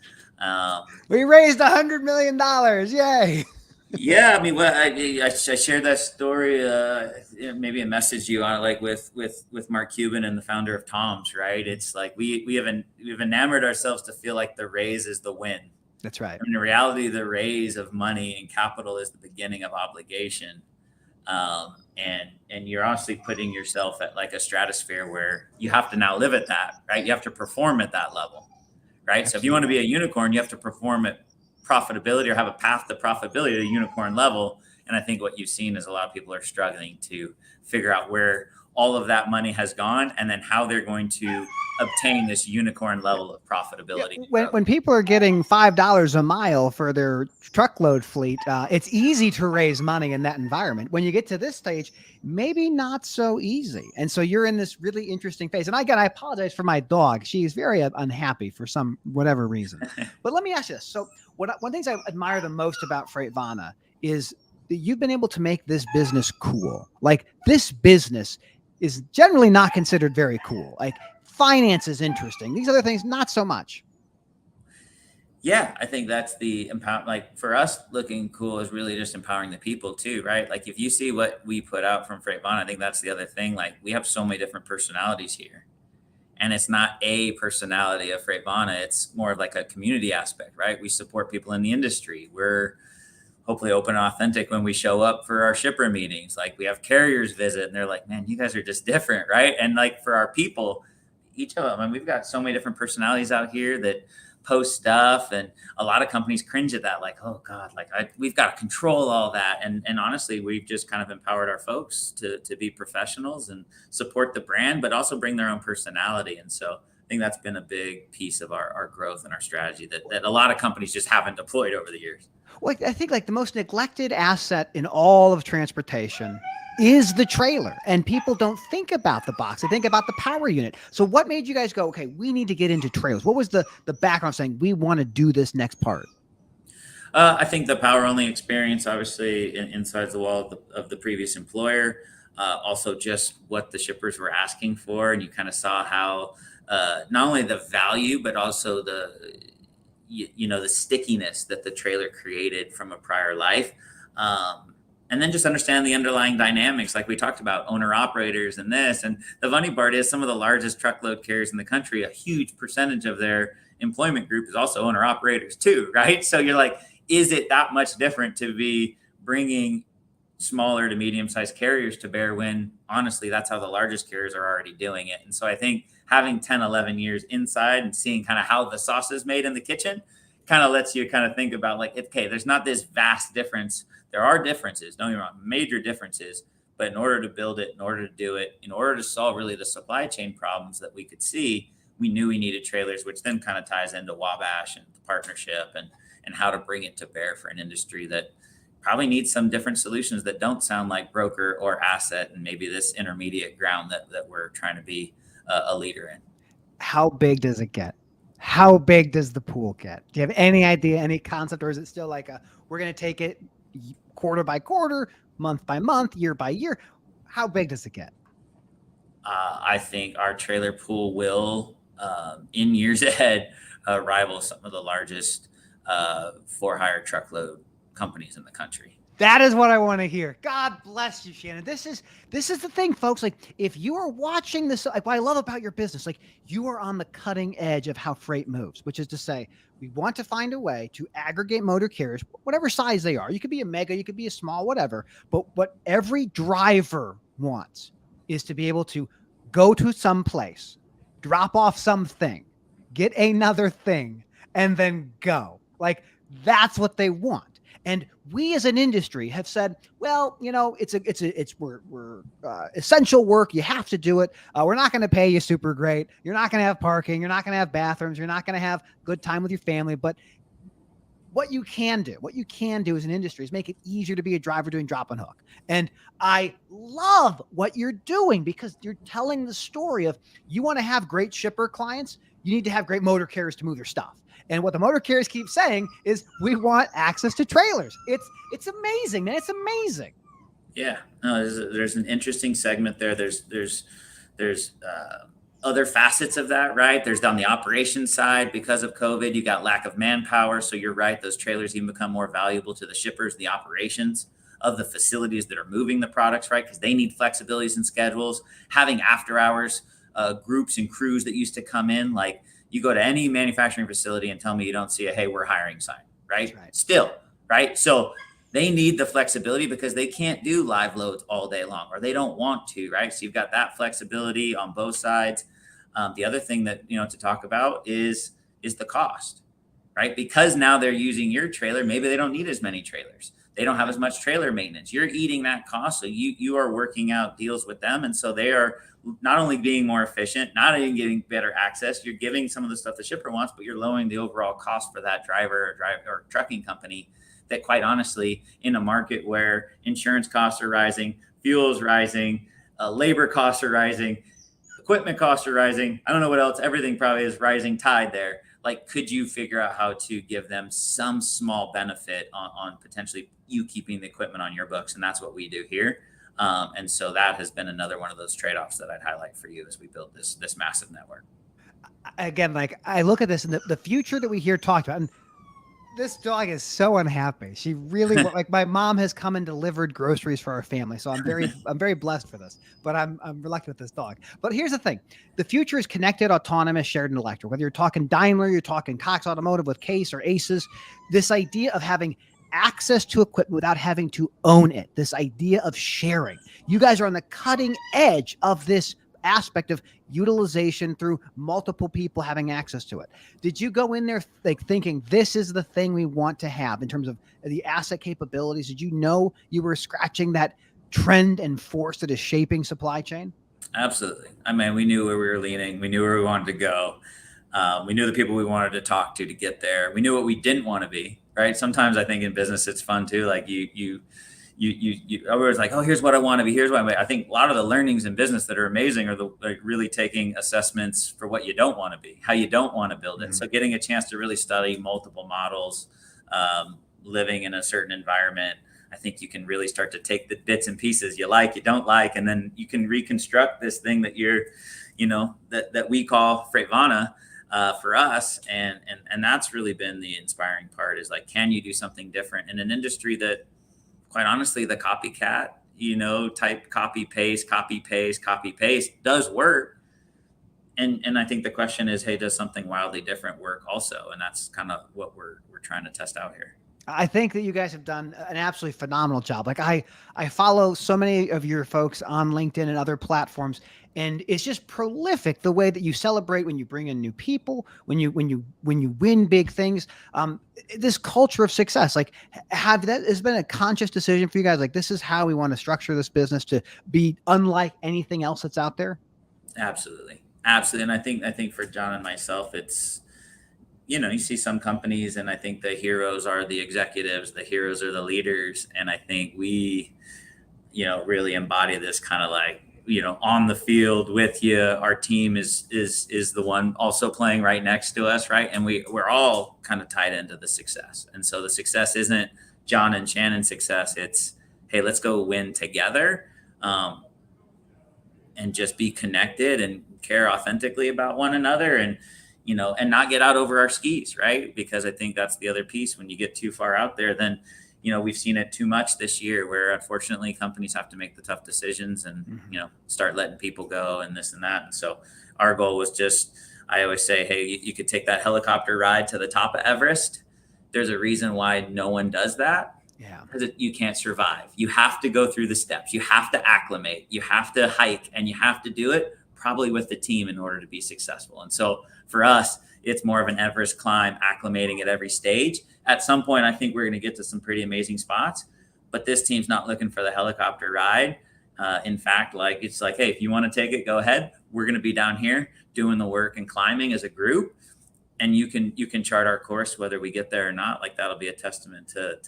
We raised $100 million. Yay. Yeah. I mean, I shared that story, maybe a message you on it, like with Mark Cuban and the founder of Tom's, right? It's like, we've enamored ourselves to feel like the raise is the win. That's right. I mean, in reality, the raise of money and capital is the beginning of obligation. And you're honestly putting yourself at like a stratosphere where you have to now live at that, right? You have to perform at that level. Right. Absolutely. So if you want to be a unicorn, you have to perform at profitability or have a path to profitability at a unicorn level. And I think what you've seen is a lot of people are struggling to figure out where all of that money has gone, and then how they're going to obtain this unicorn level of Yeah, profitability. when people are getting $5 a mile for their truckload fleet, it's easy to raise money in that environment. When you get to this stage, maybe not so easy. And so you're in this really interesting phase. And again, I apologize for my dog. She's very unhappy for some whatever reason. But let me ask you this. So one of the things I admire the most about Freightvana is that you've been able to make this business cool. Like, this business is generally not considered very cool. Like, finance is interesting. These other things, not so much. Yeah, I think that's the empower. Like, for us, looking cool is really just empowering the people too, right? Like, if you see what we put out from Freightvana, I think that's the other thing. Like, we have so many different personalities here, and it's not a personality of Freightvana. It's more of like a community aspect, right? We support people in the industry. We're hopefully open and authentic when we show up for our shipper meetings. Like, we have carriers visit, and they're like, "Man, you guys are just different," right? And like, for our people, each of them, and we've got so many different personalities out here that post stuff, and a lot of companies cringe at that, like, oh god, like, we've got to control all that. And honestly, we've just kind of empowered our folks to be professionals and support the brand, but also bring their own personality. And so I think that's been a big piece of our growth and our strategy that a lot of companies just haven't deployed over the years. Well, I think like the most neglected asset in all of transportation is the trailer, and people don't think about the box. They think about the power unit. So what made you guys go, okay, we need to get into trailers? What was the background saying we want to do this next part? I think the power only experience, obviously, inside the wall of the previous employer. Also, just what the shippers were asking for, and you kind of saw how not only the value, but also the stickiness that the trailer created from a prior life. And then just understand the underlying dynamics, like we talked about, owner operators and this. And the funny part is, some of the largest truckload carriers in the country, a huge percentage of their employment group is also owner operators too, right? So you're like, is it that much different to be bringing smaller to medium-sized carriers to bear, when honestly that's how the largest carriers are already doing it? And so I think having 10, 11 years inside and seeing kind of how the sauce is made in the kitchen kind of lets you kind of think about, like, okay, there's not this vast difference. There are differences, don't get me wrong, major differences. But in order to build it, in order to do it, in order to solve really the supply chain problems that we could see, we knew we needed trailers, which then kind of ties into Wabash and the partnership and how to bring it to bear for an industry that probably needs some different solutions that don't sound like broker or asset, and maybe this intermediate ground that we're trying to be a leader in. How big does it get? How big does the pool get? Do you have any idea, any concept, or is it still like we're going to take it quarter by quarter, month by month, year by year? How big does it get? I think our trailer pool will, in years ahead, rival some of the largest for-hire truckload companies in the country. That is what I want to hear. God bless you, Shannon. This is the thing, folks. Like, if you are watching this, like, what I love about your business, like, you are on the cutting edge of how freight moves, which is to say, we want to find a way to aggregate motor carriers, whatever size they are. You could be a mega, you could be a small, whatever. But what every driver wants is to be able to go to some place, drop off something, get another thing, and then go. Like, that's what they want. And we as an industry have said, well, we're essential work. You have to do it. We're not going to pay you super great. You're not going to have parking. You're not going to have bathrooms. You're not going to have good time with your family. But what you can do as an industry is make it easier to be a driver doing drop and hook. And I love what you're doing, because you're telling the story of, you want to have great shipper clients, you need to have great motor carriers to move their stuff. And what the motor carriers keep saying is, we want access to trailers. It's amazing, man. It's amazing. Yeah, no, there's an interesting segment there. There's other facets of that, right? There's on the operations side, because of COVID, you got lack of manpower. So you're right, those trailers even become more valuable to the shippers, the operations of the facilities that are moving the products, right? Because they need flexibilities in schedules, having after hours groups and crews that used to come in. Like, you go to any manufacturing facility and tell me you don't see a "Hey, we're hiring" sign, right? Still, right? So they need the flexibility, because they can't do live loads all day long, or they don't want to, right? So you've got that flexibility on both sides. The other thing that, to talk about is the cost, right? Because now they're using your trailer, maybe they don't need as many trailers. They don't have as much trailer maintenance. You're eating that cost. So you are working out deals with them. And so they are not only being more efficient, not only getting better access, you're giving some of the stuff the shipper wants, but you're lowering the overall cost for that driver or trucking company that, quite honestly, in a market where insurance costs are rising, fuel is rising, labor costs are rising, equipment costs are rising. I don't know what else. Everything probably is rising tide there. Like, could you figure out how to give them some small benefit on potentially you keeping the equipment on your books? And that's what we do here. And so that has been another one of those trade-offs that I'd highlight for you as we build this massive network. Again, like I look at this and the future that we hear talked about, and this dog is so unhappy. She really like my mom has come and delivered groceries for our family. So I'm very blessed for this, but I'm reluctant with this dog. But here's the thing. The future is connected, autonomous, shared, and electric. Whether you're talking Daimler, you're talking Cox Automotive with Case or Aces, this idea of having access to equipment without having to own it, this idea of sharing. You guys are on the cutting edge of this aspect of utilization through multiple people having access to it. Did you go in there like thinking this is the thing we want to have in terms of the asset capabilities? Did you know you were scratching that trend and force that is shaping supply chain? Absolutely. I mean, we knew where we were leaning. We knew where we wanted to go. We knew the people we wanted to talk to get there. We knew what we didn't want to be, right? Sometimes I think in business, it's fun too. Like you always like, oh, here's what I want to be. Here's what I think a lot of the learnings in business that are amazing are like really taking assessments for what you don't want to be, how you don't want to build it. Mm-hmm. So getting a chance to really study multiple models, living in a certain environment, I think you can really start to take the bits and pieces you like, you don't like, and then you can reconstruct this thing that that we call Freightvana for us. And that's really been the inspiring part is like, can you do something different in an industry that, quite honestly, the copycat, type copy paste does work. And I think the question is, hey, does something wildly different work also? And that's kind of what we're trying to test out here. I think that you guys have done an absolutely phenomenal job. Like I follow so many of your folks on LinkedIn and other platforms, and it's just prolific the way that you celebrate when you bring in new people, when you win big things. This culture of success, like has been a conscious decision for you guys. Like this is how we want to structure this business to be unlike anything else that's out there. Absolutely. And I think for John and myself, it's, you see some companies and I think the heroes are the executives, the heroes are the leaders. And I think we, really embody this kind of like, on the field with you. Our team is the one also playing right next to us. Right. And we're all kind of tied into the success. And so the success isn't John and Shannon's success. It's, hey, let's go win together. And just be connected and care authentically about one another and not get out over our skis, right? Because I think that's the other piece. When you get too far out there, then, we've seen it too much this year where unfortunately companies have to make the tough decisions and, start letting people go and this and that. And so our goal was just, I always say, hey, you could take that helicopter ride to the top of Everest. There's a reason why no one does that. Yeah. Because you can't survive. You have to go through the steps. You have to acclimate. You have to hike and you have to do it probably with the team in order to be successful. And so for us, it's more of an Everest climb, acclimating at every stage. At some point, I think we're going to get to some pretty amazing spots, but this team's not looking for the helicopter ride. In fact, it's like, hey, if you want to take it, go ahead. We're going to be down here doing the work and climbing as a group. And you can chart our course, whether we get there or not. Like that'll be a testament to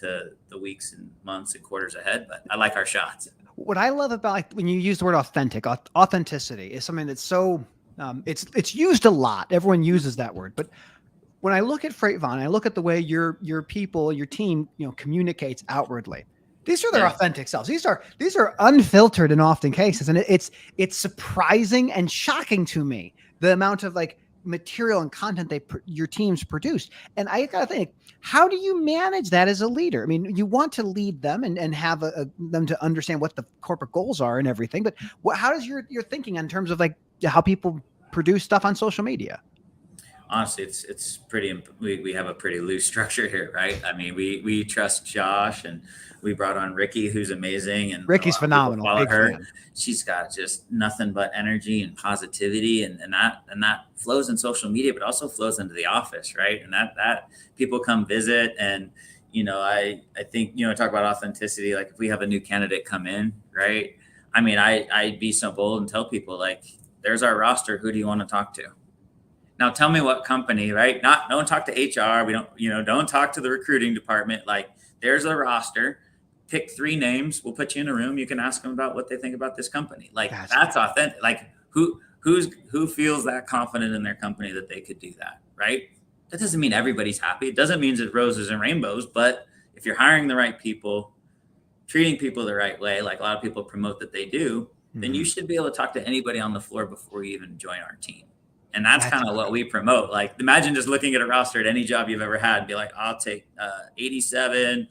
the weeks and months and quarters ahead. But I like our shots. What I love about when you use the word authenticity is something that's so it's used a lot. Everyone uses that word, but when I look at Freightvana, I look at the way your people, your team, communicates outwardly. These are their authentic selves. These are unfiltered in often cases, and it's surprising and shocking to me the amount of like material and content your teams produce. And I gotta think, how do you manage that as a leader? I mean, you want to lead them and have them to understand what the corporate goals are and everything, but how does your thinking in terms of like how people produce stuff on social media? Honestly, it's pretty, we have a pretty loose structure here, right? I mean, we trust Josh and we brought on Ricky, who's amazing. And Ricky's phenomenal. Follow her. She's got just nothing but energy and positivity. And that flows in social media, but also flows into the office. Right. And that people come visit and, I think, talk about authenticity. Like if we have a new candidate come in, right? I mean, I'd be so bold and tell people like, there's our roster. Who do you want to talk to? Now tell me what company, right? Don't talk to HR. We don't talk to the recruiting department. Like there's a roster. Pick 3 names. We'll put you in a room. You can ask them about what they think about this company. Like that's authentic. Like who feels that confident in their company that they could do that, right? That doesn't mean everybody's happy. It doesn't mean it's roses and rainbows, but if you're hiring the right people, treating people the right way, like a lot of people promote that they do, then you should be able to talk to anybody on the floor before you even join our team. And that's kind of what we promote. Like imagine just looking at a roster at any job you've ever had and be like, I'll take 87,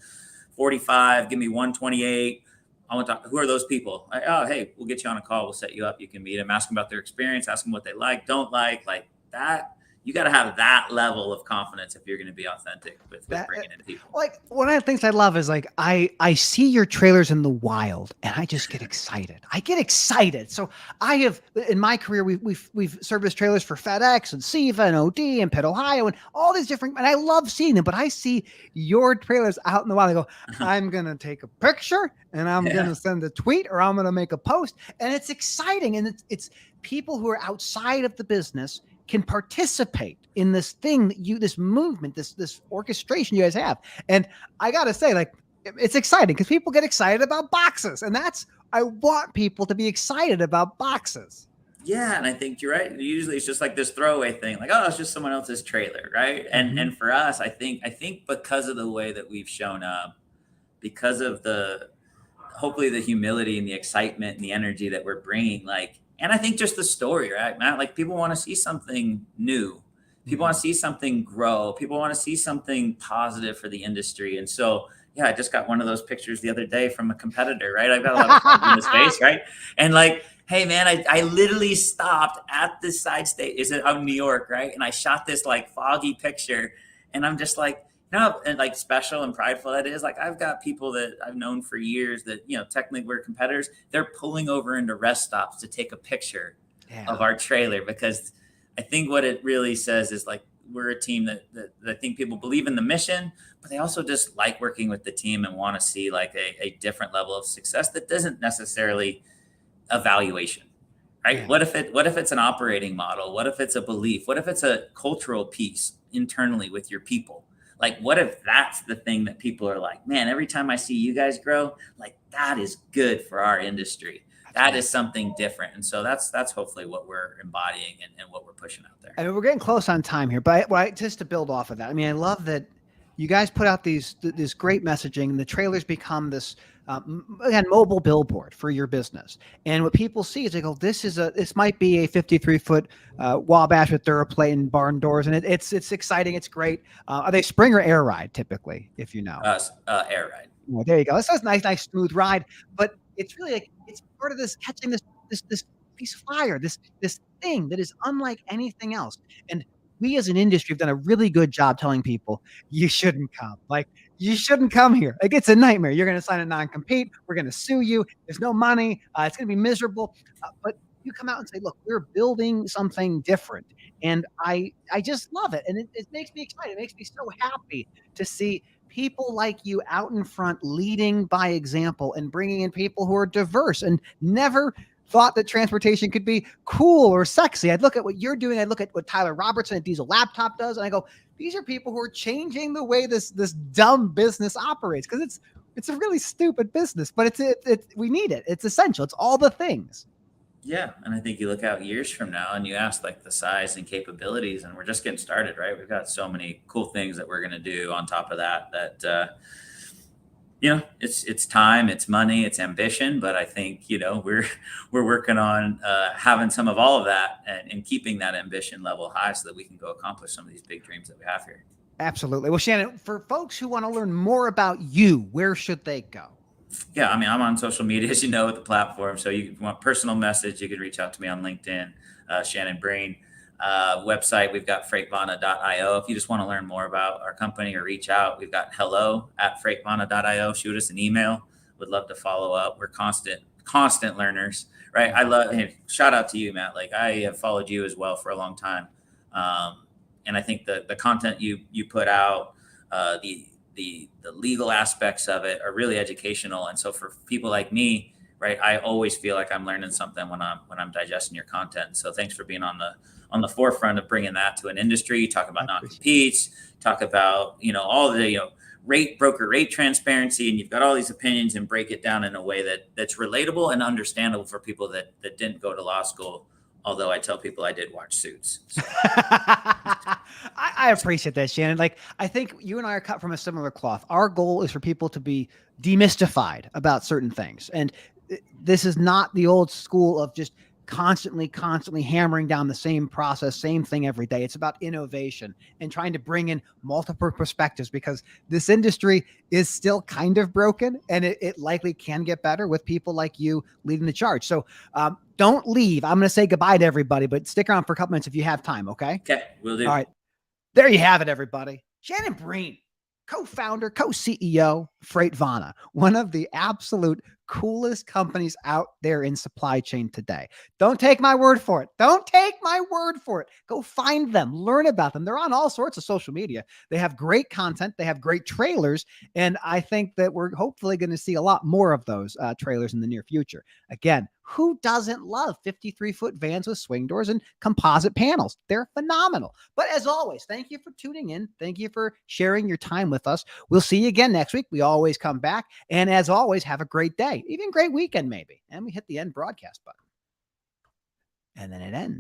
45, give me 128. I want to talk. Who are those people? Like, oh, hey, we'll get you on a call. We'll set you up. You can meet them, ask them about their experience, ask them what they like, don't like that. You got to have that level of confidence if you're going to be authentic with bringing in people. Like one of the things I love is like, I see your trailers in the wild and I just get excited. I get excited. So I have, in my career, we've serviced trailers for FedEx and SEVA and OD and Pitt, Ohio, and all these different, and I love seeing them, but I see your trailers out in the wild. I go, I'm going to take a picture and I'm going to send a tweet or I'm going to make a post. And it's exciting. And it's people who are outside of the business can participate in this thing that this movement, this orchestration you guys have. And I got to say, like, it's exciting because people get excited about boxes. And I want people to be excited about boxes. Yeah. And I think you're right. Usually it's just like this throwaway thing, like, oh, it's just someone else's trailer. Right. And for us, I think because of the way that we've shown up, because of hopefully the humility and the excitement and the energy that we're bringing, like, and I think just the story, right, Matt? Like people want to see something new. People want to see something grow. People want to see something positive for the industry. And so, yeah, I just got one of those pictures the other day from a competitor, right? I've got a lot of fun in this space, right? And like, hey, man, I literally stopped at this side stage. Is it out in New York, right? And I shot this like foggy picture. And I'm just like, and like special and prideful that is, like I've got people that I've known for years that, technically we're competitors. They're pulling over into rest stops to take a picture of our trailer, because I think what it really says is like, we're a team that I think people believe in the mission, but they also just like working with the team and want to see like a different level of success that doesn't necessarily evaluation, right? Yeah. What if it's an operating model? What if it's a belief? What if it's a cultural piece internally with your people? Like, what if that's the thing that people are like, man, every time I see you guys grow, like that is good for our industry. That is something different. And so that's hopefully what we're embodying and what we're pushing out there. I mean, we're getting close on time here, but just to build off of that, I mean, I love that you guys put out this great messaging, and the trailers become this, again, mobile billboard for your business. And what people see is they go, this might be a 53-foot Wabash with DuraPlate and barn doors. And it's exciting. It's great. Are they spring or air ride typically, if you know? Air ride. Well, there you go. So it's nice, smooth ride, but it's really like, it's part of this catching this piece of fire, this thing that is unlike anything else. And we as an industry have done a really good job telling people you shouldn't come. Like, you shouldn't come here. Like, it's a nightmare. You're going to sign a non-compete. We're going to sue you. There's no money. It's going to be miserable. But you come out and say, look, we're building something different. And I just love it. And it makes me excited. It makes me so happy to see people like you out in front, leading by example and bringing in people who are diverse and never thought that transportation could be cool or sexy. I'd look at what you're doing. I'd look at what Tyler Robertson at Diesel Laptop does. And I go, these are people who are changing the way this dumb business operates. Cause it's a really stupid business, but we need it. It's essential. It's all the things. Yeah. And I think you look out years from now and you ask like the size and capabilities, and we're just getting started, right? We've got so many cool things that we're going to do on top of that, it's time, it's money, it's ambition. But I think, we're working on having some of all of that and keeping that ambition level high so that we can go accomplish some of these big dreams that we have here. Absolutely. Well, Shannon, for folks who want to learn more about you, where should they go? Yeah, I mean, I'm on social media, as you know, with the platform. So you want personal message, you can reach out to me on LinkedIn, Shannon Breen. Website, we've got freightvana.io. If you just want to learn more about our company or reach out, we've got hello@freightvana.io. Shoot us an email. Would love to follow up. We're constant learners, right? Shout out to you, Matt. Like, I have followed you as well for a long time. And I think the content you put out, the legal aspects of it are really educational. And so for people like me, right, I always feel like I'm learning something when I'm digesting your content. So thanks for being on the forefront of bringing that to an industry. Talk about non-competes, talk about, all the, broker rate transparency, and you've got all these opinions, and break it down in a way that's relatable and understandable for people that didn't go to law school. Although I tell people I did watch Suits. So. I appreciate that, Shannon. Like, I think you and I are cut from a similar cloth. Our goal is for people to be demystified about certain things. And this is not the old school of just constantly hammering down the same process, same thing every day. It's about innovation and trying to bring in multiple perspectives, because this industry is still kind of broken, and it likely can get better with people like you leading the charge. So don't leave. I'm going to say goodbye to everybody, but stick around for a couple minutes if you have time. Okay. Okay. Will do. All right. There you have it, everybody. Shannon Breen, co-founder, co-CEO, Freightvana, one of the absolute coolest companies out there in supply chain today. Don't take my word for it. Don't take my word for it. Go find them, learn about them. They're on all sorts of social media. They have great content. They have great trailers. And I think that we're hopefully going to see a lot more of those trailers in the near future. Again, who doesn't love 53-foot vans with swing doors and composite panels? They're phenomenal. But as always, thank you for tuning in. Thank you for sharing your time with us. We'll see you again next week. We always come back. And as always, have a great day, even great weekend maybe. And we hit the end broadcast button. And then it ends.